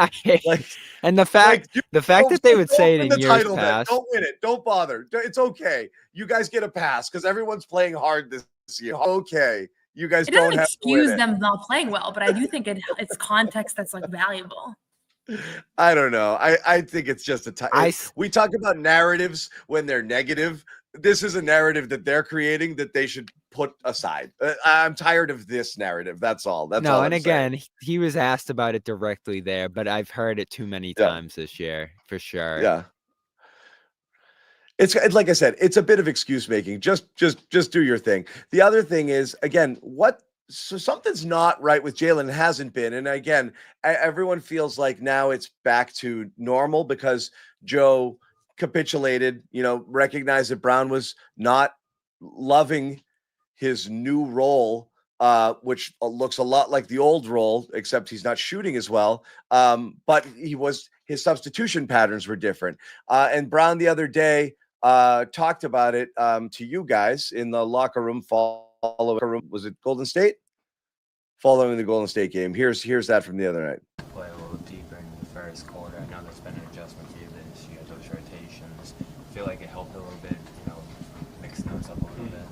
Like, and the fact that they would say it in years past. Don't win it. Don't bother. It's okay. You guys get a pass because everyone's playing hard this year. Okay. You guys don't have to excuse win them not playing well, but I do think it's context that's like valuable. I don't know. I think it's just we talk about narratives when they're negative. This is a narrative that they're creating that they should put aside. I'm tired of this narrative. That's all. That's all. And again, he was asked about it directly there, but I've heard it too many times this year for sure. Yeah. It's like I said, it's a bit of excuse making. Just do your thing. The other thing is, again, so something's not right with Jaylen. Hasn't been. And again, everyone feels like now it's back to normal because Joe capitulated, recognized that Brown was not loving his new role, which looks a lot like the old role, except he's not shooting as well. But his substitution patterns were different. And Brown the other day talked about it to you guys in the locker room. Was it Golden State? Following the Golden State game. Here's that from the other night. Play a little deeper in the first quarter. I know there's been an adjustment for you this year, those rotations. I feel like it helped a little bit, mix those up a little bit.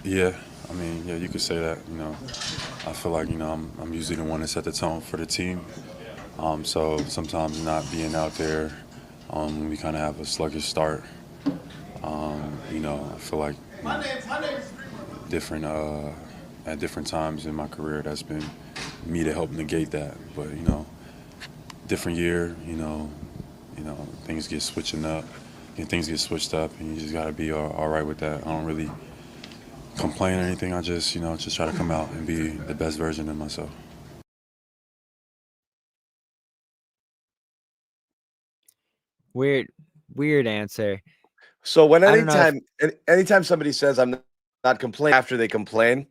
Yeah. I mean, yeah, you could say that. I feel like I'm usually the one that set the tone for the team. So sometimes not being out there, we kind of have a sluggish start. I feel like at different times in my career, that's been me to help negate that. But different year, things get switching up, and things get switched up, and you just got to be all right with that. I don't really complain or anything. I just try to come out and be the best version of myself. Weird answer. So anytime somebody says I'm not complaining after they complain,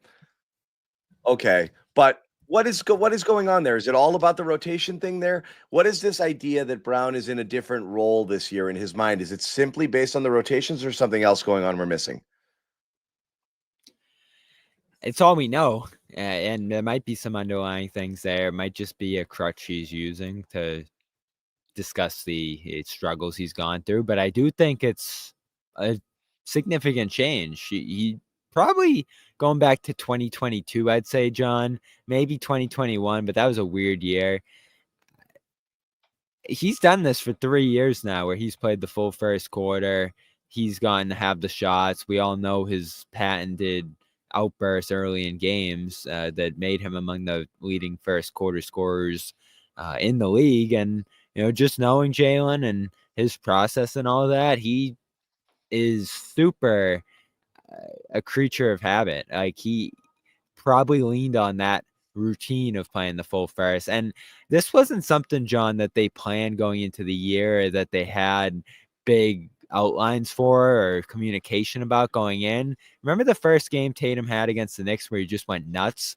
okay. But what is going on there? Is it all about the rotation thing there? What is this idea that Brown is in a different role this year in his mind? Is it simply based on the rotations or something else going on we're missing? It's all we know. And there might be some underlying things there. It might just be a crutch he's using to discuss the struggles he's gone through. But I do think it's a significant change. He probably going back to 2022, I'd say, John, maybe 2021, but that was a weird year. He's done this for 3 years now where he's played the full first quarter. He's gotten to have the shots. We all know his patented outbursts early in games that made him among the leading first quarter scorers in the league. And, just knowing Jaylen and his process and all that, he is super a creature of habit. Like he probably leaned on that routine of playing the full first. And this wasn't something, John, that they planned going into the year or that they had big outlines for or communication about going in. Remember the first game Tatum had against the Knicks where he just went nuts?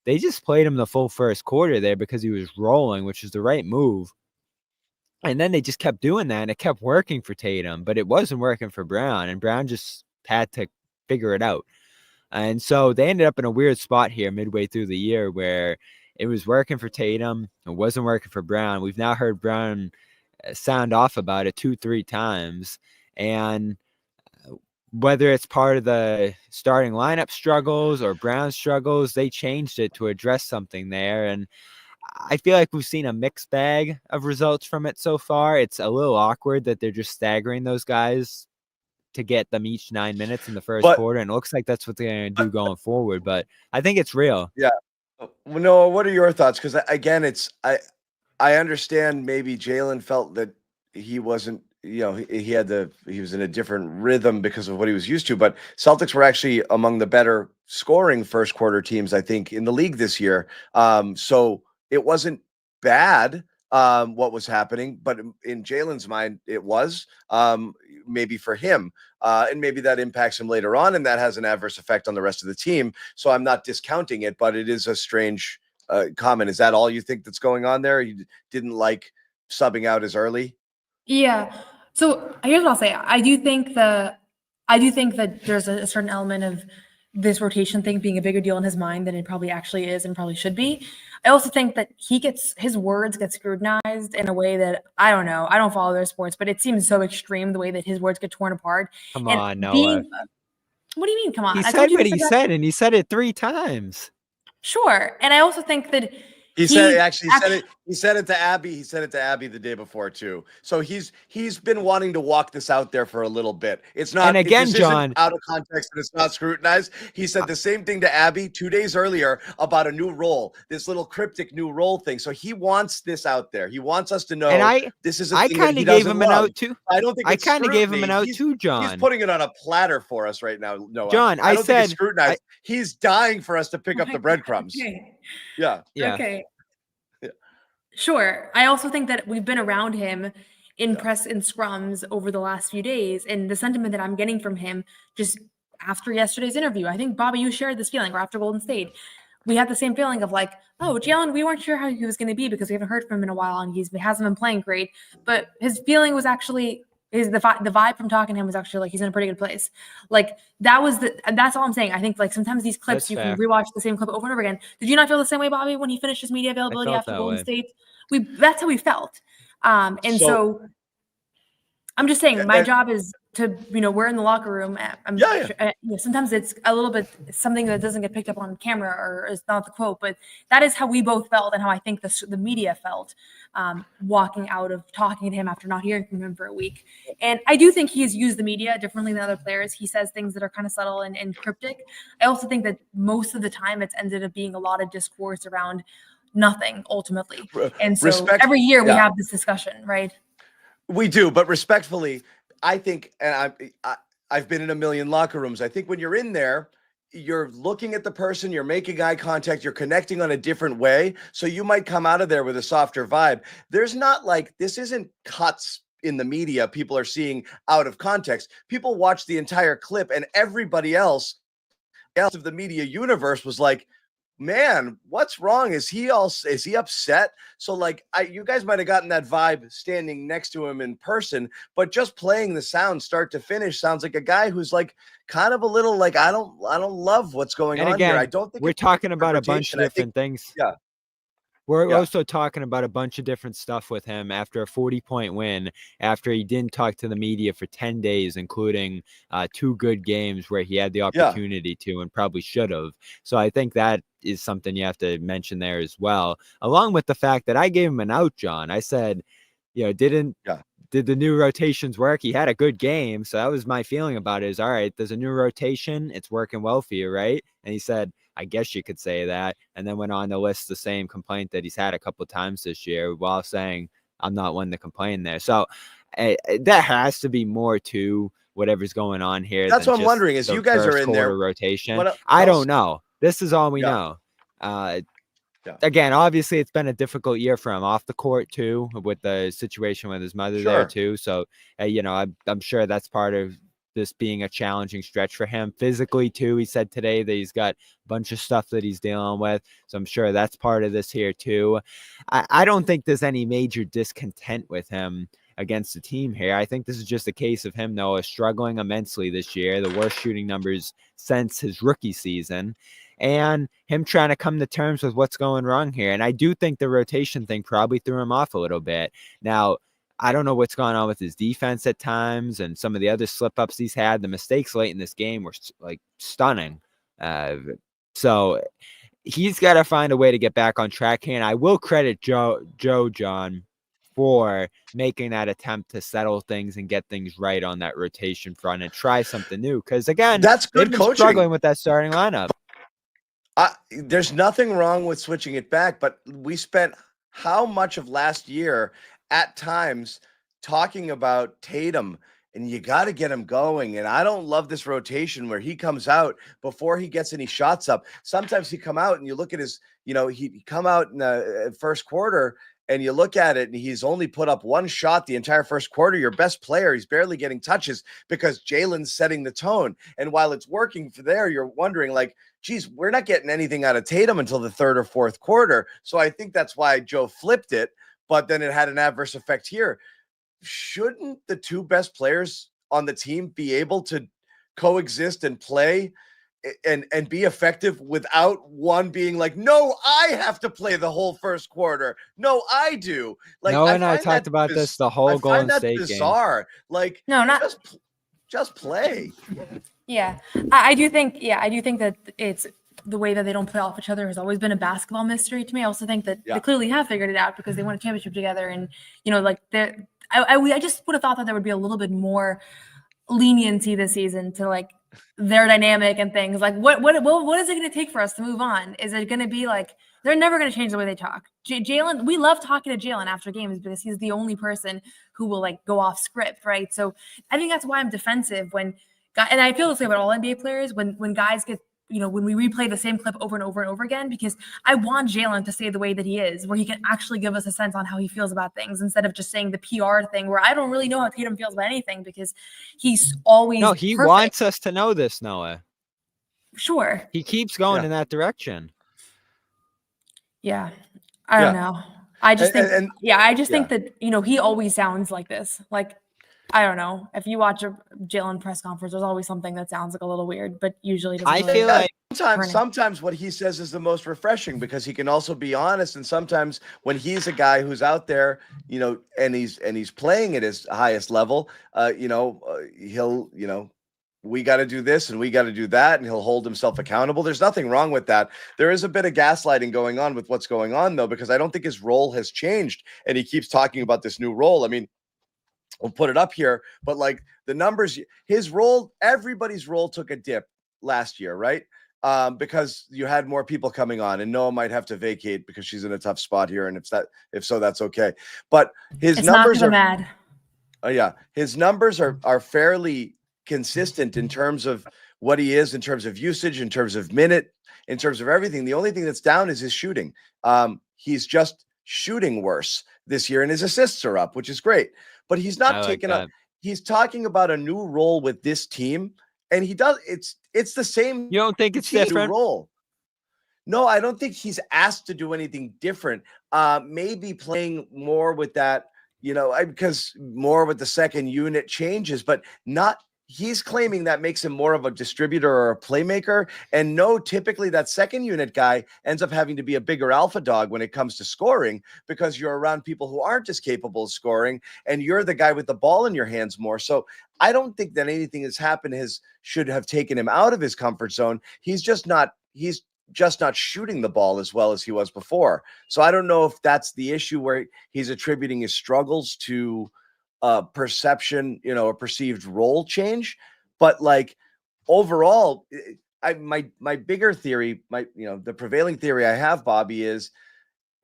They just played him the full first quarter there because he was rolling, which is the right move. And then they just kept doing that, and it kept working for Tatum, but it wasn't working for Brown, and Brown just had to figure it out. And so they ended up in a weird spot here midway through the year where it was working for Tatum. It wasn't working for Brown. We've now heard Brown sound off about it 2-3 times. And whether it's part of the starting lineup struggles or Brown struggles, they changed it to address something there. And I feel like we've seen a mixed bag of results from it so far. It's a little awkward that they're just staggering those guys to get them each 9 minutes in the first But quarter, and it looks like that's what they're going to do going forward. But I think it's real. yeah. Well, Noah, what are your thoughts? Because again, I understand maybe Jaylen felt that he wasn't, he was in a different rhythm because of what he was used to, but Celtics were actually among the better scoring first quarter teams, I think, in the league this year. So it wasn't bad, what was happening, but in Jaylen's mind, it was, maybe for him. And maybe that impacts him later on, and that has an adverse effect on the rest of the team. So I'm not discounting it, but it is a strange comment. Is that all you think that's going on there? You didn't like subbing out as early? Yeah. So here's what I'll say. I do think that there's a certain element of this rotation thing being a bigger deal in his mind than it probably actually is and probably should be. I also think that his words get scrutinized in a way that I don't know. I don't follow their sports, but it seems so extreme the way that his words get torn apart. Come And on, Noah. what do you mean? Come on. He I said told you what this he about- said, and he said it 3 times. Sure. And I also think that He said it. He said it to Abby. He said it to Abby the day before too. So he's been wanting to walk this out there for a little bit. It's not. And again, this isn't John, out of context and it's not scrutinized. He said the same thing to Abby 2 days earlier about a new role, this little cryptic new role thing. So he wants this out there. He wants us to know. And this is. A I thing kind that he of gave doesn't him an love. out too. I don't think I it's kind of gave him an out scrutiny. too, John. He's putting it on a platter for us right now, Noah. John, I don't think it's said scrutinized. He's dying for us to pick up the breadcrumbs. Okay. Yeah. Okay. Sure. I also think that we've been around him in press and scrums over the last few days, and the sentiment that I'm getting from him just after yesterday's interview, I think, Bobby, you shared this feeling, or after Golden State, we had the same feeling of like, oh, Jaylen, we weren't sure how he was going to be because we haven't heard from him in a while, and he hasn't been playing great. But his feeling was actually the vibe from talking to him was actually like he's in a pretty good place. Like that's all I'm saying. I think like sometimes these clips That's you fair. can rewatch the same clip over and over again. Did you not feel the same way, Bobby, when he finished his media availability felt after that Golden way. State? That's how we felt. And so I'm just saying my job is to, we're in the locker room. Sometimes it's a little bit something that doesn't get picked up on camera or is not the quote, but that is how we both felt and how I think the media felt walking out of talking to him after not hearing from him for a week. And I do think he's used the media differently than other players. He says things that are kind of subtle and cryptic. I also think that most of the time it's ended up being a lot of discourse around nothing ultimately. And so every year we have this discussion, right? We do, but respectfully, I think, and I've been in a million locker rooms. I think when you're in there, you're looking at the person, you're making eye contact, you're connecting on a different way. So you might come out of there with a softer vibe. There's not like, this isn't cuts in the media people are seeing out of context. People watch the entire clip, and everybody else of the media universe was like, man, what's wrong? Is he upset? So like, you guys might have gotten that vibe standing next to him in person, but just playing the sound start to finish sounds like a guy who's like kind of a little like, I don't love what's going on here. I don't think we're talking about a bunch of different things. Yeah. We're also talking about a bunch of different stuff with him after a 40-point win, after he didn't talk to the media for 10 days, including 2 good games where he had the opportunity to and probably should have. So I think that is something you have to mention there as well, along with the fact that I gave him an out, John. I said, did the new rotations work? He had a good game. So that was my feeling about it is, all right, there's a new rotation. It's working well for you, right? And he said, I guess you could say that. And then went on to list the same complaint that he's had a couple of times this year while saying, I'm not one to complain there. So that has to be more to whatever's going on here. That's what I'm wondering is you guys are in there. Rotation. I don't know. This is all we know. Again, obviously, it's been a difficult year for him off the court, too, with the situation with his mother there, too. So, I'm sure that's part of this being a challenging stretch for him physically, too. He said today that he's got a bunch of stuff that he's dealing with. So I'm sure that's part of this here, too. I don't think there's any major discontent with him against the team here. I think this is just a case of him, Noah, struggling immensely this year, the worst shooting numbers since his rookie season, and him trying to come to terms with what's going wrong here. And I do think the rotation thing probably threw him off a little bit. Now, I don't know what's going on with his defense at times and some of the other slip-ups he's had. The mistakes late in this game were like stunning. So he's got to find a way to get back on track here. And I will credit Joe, John, before making that attempt to settle things and get things right on that rotation front and try something new. Because again, That's they've good been coaching. struggling with that starting lineup. There's nothing wrong with switching it back, but we spent how much of last year at times talking about Tatum, and you got to get him going. And I don't love this rotation where he comes out before he gets any shots up. Sometimes he come out and you look at his, he come out in the first quarter and you look at it and he's only put up one shot the entire first quarter. Your best player, he's barely getting touches because Jalen's setting the tone. And while it's working for there, you're wondering like, geez, we're not getting anything out of Tatum until the third or fourth quarter. So I think that's why Joe flipped it, but then it had an adverse effect here. Shouldn't the two best players on the team be able to coexist and play and be effective without one being like, no, I have to play the whole first quarter. No, I do. Like Noah and I talked about this the whole Golden State game. Bizarre. Like, no, not just play. Yeah, I do think that it's the way that they don't play off each other has always been a basketball mystery to me. I also think that they clearly have figured it out because they won a championship together, and like I just would have thought that there would be a little bit more leniency this season to like their dynamic and things. Like what is it going to take for us to move on? Is it going to be like they're never going to change the way they talk? Jaylen, we love talking to Jaylen after games because he's the only person who will like go off script, right? So I think that's why I'm defensive when. And I feel this way about all NBA players when guys get, when we replay the same clip over and over and over again, because I want Jaylen to stay the way that he is, where he can actually give us a sense on how he feels about things instead of just saying the PR thing where I don't really know how Tatum feels about anything because he's always he perfect. wants us to know this, Noah. Sure. He keeps going in that direction. Yeah. I don't know. I just think, think that, he always sounds like this. Like, I don't know. If you watch a Jaylen press conference, there's always something that sounds like a little weird, but usually doesn't. I feel like sometimes what he says is the most refreshing because he can also be honest. And sometimes when he's a guy who's out there, and he's playing at his highest level, he'll, we got to do this and we got to do that, and he'll hold himself accountable. There's nothing wrong with that. There is a bit of gaslighting going on with what's going on though, because I don't think his role has changed, and he keeps talking about this new role. I mean, we'll put it up here, but like the numbers, his role, everybody's role took a dip last year, right? Because you had more people coming on, and Noah might have to vacate because she's in a tough spot here. And if so, that's okay. But his numbers are mad. His numbers are fairly consistent in terms of what he is, in terms of usage, in terms of minute, in terms of everything. The only thing that's down is his shooting. He's just shooting worse this year, and his assists are up, which is great. But he's not taking up. He's talking about a new role with this team, and he does. It's the same. You don't think it's different role? No, I don't think he's asked to do anything different. Maybe playing more with that, because more with the second unit changes, but not. He's claiming that makes him more of a distributor or a playmaker. And no, typically that second unit guy ends up having to be a bigger alpha dog when it comes to scoring because you're around people who aren't as capable of scoring, and you're the guy with the ball in your hands more. So I don't think that anything that's happened should have taken him out of his comfort zone. He's just not shooting the ball as well as he was before. So I don't know if that's the issue where he's attributing his struggles to perception, a perceived role change, but like overall, my bigger theory, the prevailing theory I have, Bobby, is,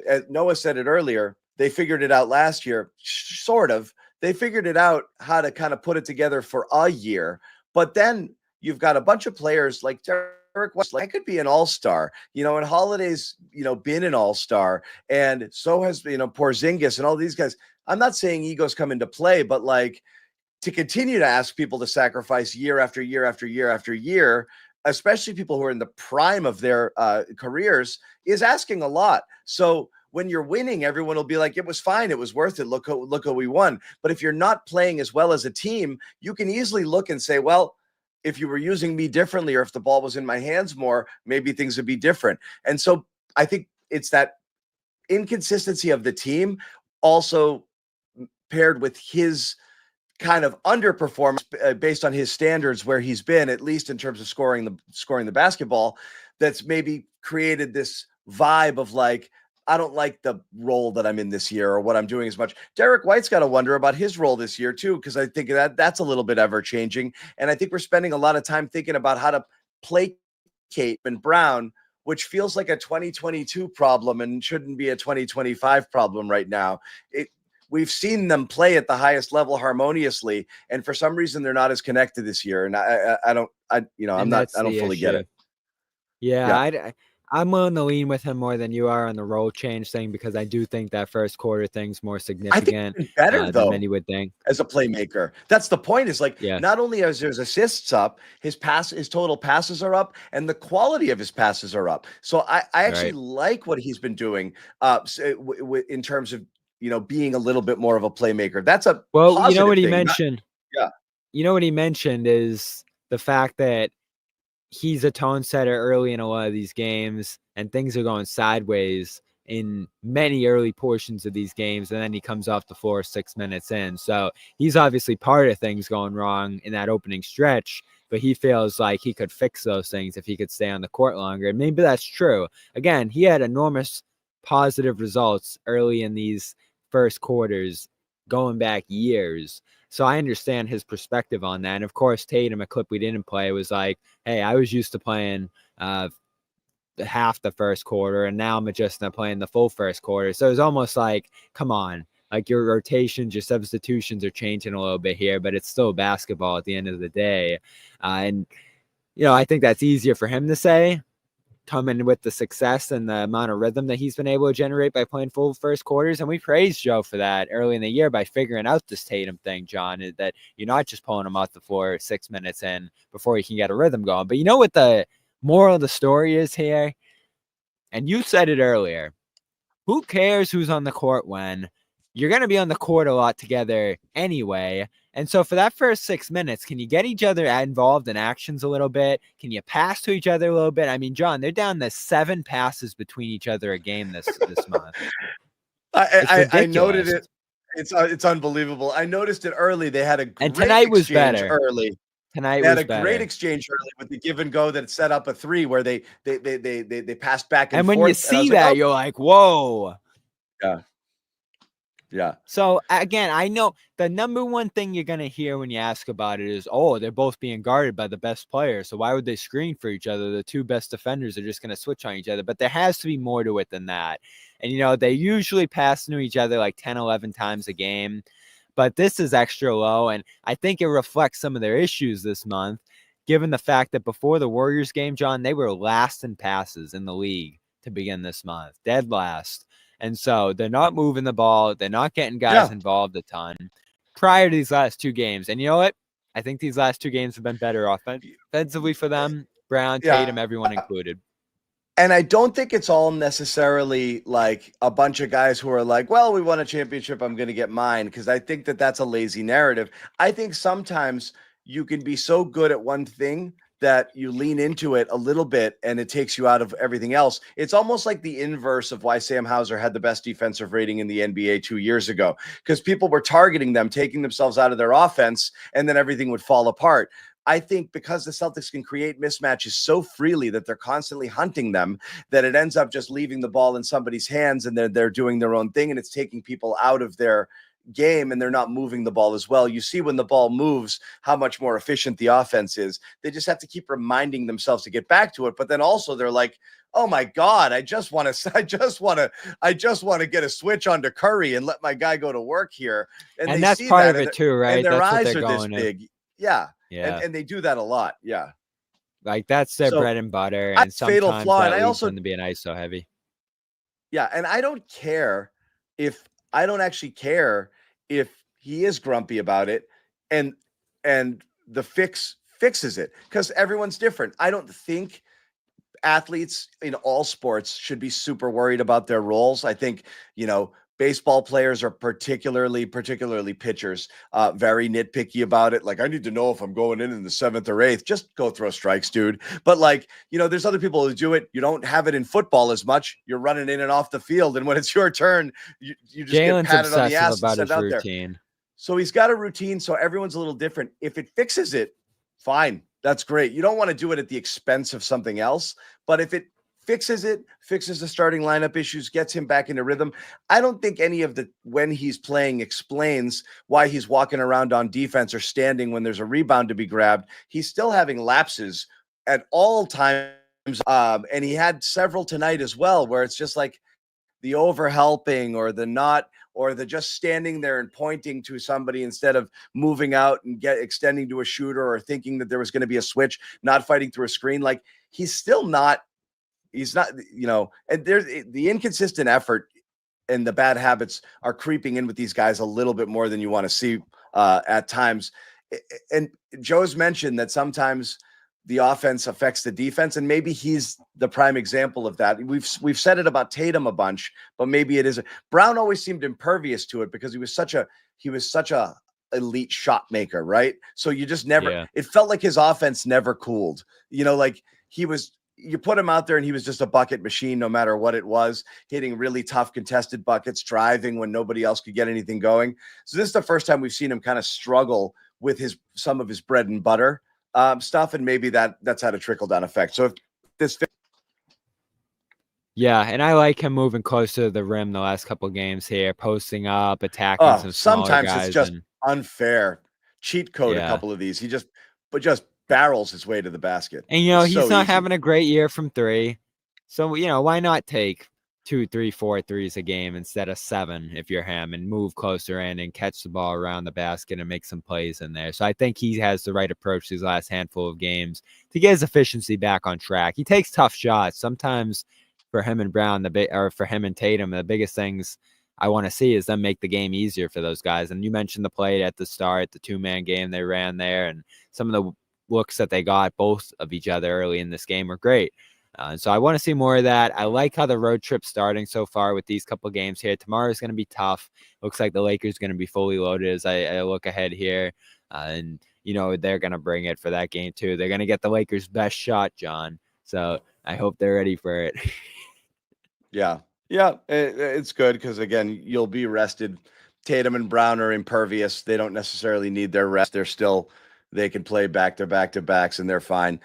as Noah said it earlier, they figured it out last year, sort of. They figured it out how to kind of put it together for a year, but then you've got a bunch of players like Derek West, like could be an all-star, and Holiday's, been an all-star, and so has, Porzingis and all these guys. I'm not saying egos come into play, but like to continue to ask people to sacrifice year after year after year after year, especially people who are in the prime of their careers, is asking a lot. So when you're winning, everyone will be like, it was fine. It was worth it. Look how we won. But if you're not playing as well as a team, you can easily look and say, well, if you were using me differently, or if the ball was in my hands more, maybe things would be different. And so I think it's that inconsistency of the team also paired with his kind of underperformance based on his standards where he's been, at least in terms of scoring the basketball, that's maybe created this vibe of like, I don't like the role that I'm in this year or what I'm doing as much. Derek White's got to wonder about his role this year too, because I think that's a little bit ever changing. And I think we're spending a lot of time thinking about how to placate and Brown, which feels like a 2022 problem and shouldn't be a 2025 problem right now. We've seen them play at the highest level harmoniously, and for some reason they're not as connected this year. And I don't fully get it. Yeah, I'm willing to lean with him more than you are on the role change thing, because I do think that first quarter thing's more significant. I think better though, than many would think. As a playmaker. That's the point. Is like, not only is his assists up, his total passes are up, and the quality of his passes are up. So I actually like what he's been doing in terms of, being a little bit more of a playmaker. That's a Well, you know what he thing. mentioned? You know what he mentioned is the fact that he's a tone setter early in a lot of these games, and things are going sideways in many early portions of these games, and then he comes off the floor 6 minutes in. So he's obviously part of things going wrong in that opening stretch, but he feels like he could fix those things if he could stay on the court longer. And maybe that's true. Again, he had enormous positive results early in these first quarters going back years. So I understand his perspective on that. And of course, Tatum, a clip we didn't play, was like, hey, I was used to playing half the first quarter, and now I'm adjusting to playing the full first quarter. So it's almost like, come on, like your rotations, your substitutions are changing a little bit here, but it's still basketball at the end of the day. And, I think that's easier for him to say, coming with the success and the amount of rhythm that he's been able to generate by playing full first quarters. And we praised Joe for that early in the year by figuring out this Tatum thing, John, is that you're not just pulling him off the floor 6 minutes in before you can get a rhythm going. But you know what the moral of the story is here? And you said it earlier. Who cares who's on the court when? You're going to be on the court a lot together anyway. And so for that first 6 minutes, can you get each other involved in actions a little bit? Can you pass to each other a little bit? I mean, John, they're down to 7 passes between each other a game this month. I noted it. It's unbelievable. I noticed it early. They had a great and tonight was exchange better. Early. Tonight they had was a better. Great exchange early with the give and go that set up a three where they passed back and forth. And when you see that, you're like, whoa. Yeah. So again, I know the number one thing you're going to hear when you ask about it is, oh, they're both being guarded by the best player. So why would they screen for each other? The two best defenders are just going to switch on each other. But there has to be more to it than that. And, they usually pass to each other like 10, 11 times a game. But this is extra low. And I think it reflects some of their issues this month, given the fact that before the Warriors game, John, they were last in passes in the league to begin this month. Dead last. And so they're not moving the ball. They're not getting guys involved a ton prior to these last 2 games. And you know what? I think these last 2 games have been better offensively for them. Brown, Tatum, everyone included. And I don't think it's all necessarily like a bunch of guys who are like, well, we won a championship, I'm going to get mine. Because I think that that's a lazy narrative. I think sometimes you can be so good at one thing that you lean into it a little bit and it takes you out of everything else. It's almost like the inverse of why Sam Hauser had the best defensive rating in the NBA 2 years ago, because people were targeting them, taking themselves out of their offense, and then everything would fall apart. I think because the Celtics can create mismatches so freely that they're constantly hunting them, that it ends up just leaving the ball in somebody's hands and they're doing their own thing, and it's taking people out of their game and they're not moving the ball as well. You see when the ball moves how much more efficient the offense is. They just have to keep reminding themselves to get back to it. But then also they're like, oh my God, I just want to get a switch onto Curry and let my guy go to work here. And that's part of it too, right? And their that's eyes are this big. Yeah. And they do that a lot. Yeah. Like that's their bread and butter. And sometimes fatal flaw. that and I also to be an ISO heavy. Yeah. And I don't actually care if he is grumpy about it and the fixes it, because everyone's different. I don't think athletes in all sports should be super worried about their roles. I think, baseball players are particularly pitchers, very nitpicky about it. Like, I need to know if I'm going in the 7th or 8th. Just go throw strikes, dude. But there's other people who do it. You don't have it in football as much. You're running in and off the field, and when it's your turn, you just Jalen's get patted on the ass about and sent his out routine. there. So he's got a routine. So everyone's a little different. If it fixes it, fine. That's great. You don't want to do it at the expense of something else, but if it fixes it, fixes the starting lineup issues, gets him back into rhythm. I don't think any of the when he's playing explains why he's walking around on defense or standing when there's a rebound to be grabbed. He's still having lapses at all times. And he had several tonight as well, where it's just like the overhelping or the not, or the just standing there and pointing to somebody instead of moving out and extending to a shooter or thinking that there was going to be a switch, not fighting through a screen. Like he's not, and there's the inconsistent effort and the bad habits are creeping in with these guys a little bit more than you want to see at times. And Joe's mentioned that sometimes the offense affects the defense, and maybe he's the prime example of that. We've said it about Tatum a bunch, but maybe it is. Brown always seemed impervious to it because he was such a elite shot maker, right? So you just never. It felt like his offense never cooled. Like you put him out there and he was just a bucket machine, no matter what it was, hitting really tough contested buckets, driving when nobody else could get anything going. So this is the first time we've seen him kind of struggle with some of his bread and butter stuff, and maybe that's had a trickle down effect. So if this, and I like him moving closer to the rim the last couple of games here, posting up, attacking some smaller sometimes guys. It's just unfair cheat code. A couple of these, he just barrels his way to the basket. And he's not having a great year from three, so why not take 2, 3, 4 threes a game instead of 7 if you're him, and move closer in and catch the ball around the basket and make some plays in there. So I think he has the right approach these last handful of games to get his efficiency back on track. He takes tough shots. Sometimes for him and Brown, or for him and Tatum, the biggest things I want to see is them make the game easier for those guys. And you mentioned the play at the start, the 2-man game they ran there, and some of the looks that they got both of each other early in this game were great. So I want to see more of that. I like how the road trip's starting so far with these couple of games here. Tomorrow's going to be tough. Looks like the Lakers going to be fully loaded as I look ahead here. And, they're going to bring it for that game too. They're going to get the Lakers' best shot, John. So I hope they're ready for it. Yeah, it's good because, again, you'll be rested. Tatum and Brown are impervious. They don't necessarily need their rest. They can play back-to-backs and they're fine.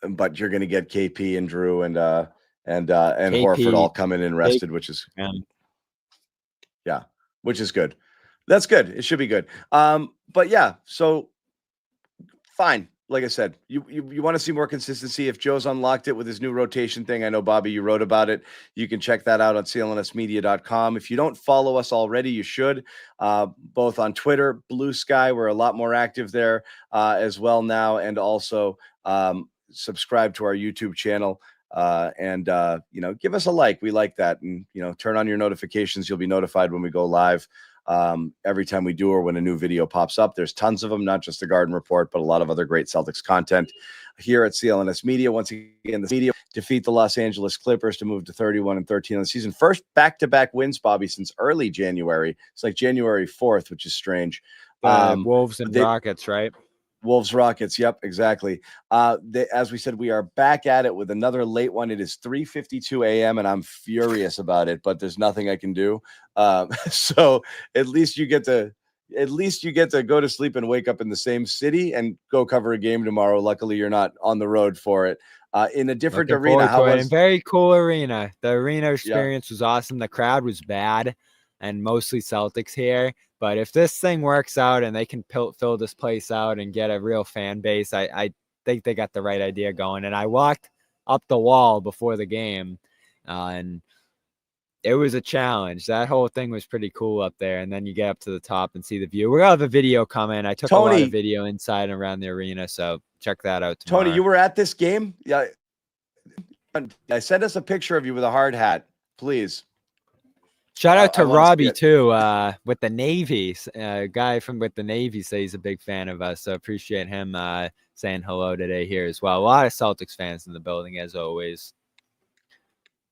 But you're going to get KP and Drew and Horford all coming in rested, which is which is good. That's good. It should be good. But yeah, so fine. Like I said, you want to see more consistency. If Joe's unlocked it with his new rotation thing, I know, Bobby, you wrote about it. You can check that out on clnsmedia.com. If you don't follow us already, you should, both on Twitter, Blue Sky. We're a lot more active there as well now. And also subscribe to our YouTube channel and give us a like. We like that. And, turn on your notifications. You'll be notified when we go live. Every time we do or when a new video pops up. There's tons of them, not just the Garden Report, but a lot of other great Celtics content here at CLNS Media. Once again, the media defeat the Los Angeles Clippers to move to 31-13 on the season. First back-to-back wins, Bobby, since early January. It's like January 4th, which is strange. Wolves and Rockets, right? Wolves Rockets. Yep, exactly. As we said, we are back at it with another late one. It is 3:52 a.m. and I'm furious about it, but there's nothing I can do. So at least you get to go to sleep and wake up in the same city and go cover a game tomorrow. Luckily, you're not on the road for it. In a different arena. Very cool arena. The arena experience was awesome. The crowd was bad and mostly Celtics here. But if this thing works out and they can fill this place out and get a real fan base, I think they got the right idea going. And I walked up the wall before the game, and it was a challenge. That whole thing was pretty cool up there. And then you get up to the top and see the view. We're going to have a video coming. I took a lot of video inside and around the arena, so check that out tomorrow. Tony, you were at this game? Yeah. Send us a picture of you with a hard hat, please. Shout out to Robbie too, with the Navy. Guy with the Navy says he's a big fan of us, so appreciate him saying hello today here as well. A lot of Celtics fans in the building as always.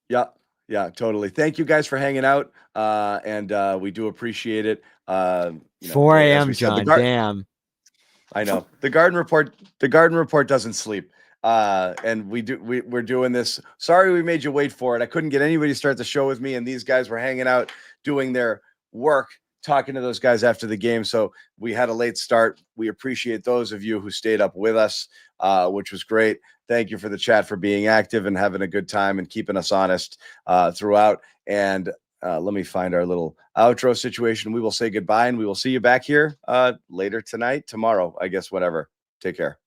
Yeah, totally. Thank you guys for hanging out, and we do appreciate it. 4 a.m. John, damn. I know the Garden Report doesn't sleep. And we're doing this. Sorry we made you wait for it. I couldn't get anybody to start the show with me, and these guys were hanging out doing their work talking to those guys after the game. So we had a late start. We appreciate those of you who stayed up with us, which was great. Thank you for the chat, for being active and having a good time and keeping us honest throughout. And let me find our little outro situation. We will say goodbye, and we will see you back here later tonight, tomorrow, I guess, whatever. Take care.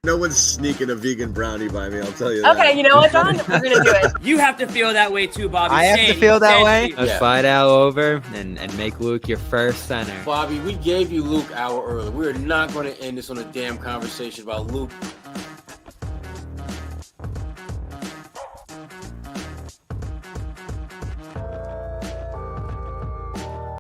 No one's sneaking a vegan brownie by me, I'll tell you that. Okay, you know what, John? We're going to do it. You have to feel that way too, Bobby. I have to feel that way. Let's Yeah. slide Al over and make Luke your first center. Bobby, we gave you Luke hour early. We're not going to end this on a damn conversation about Luke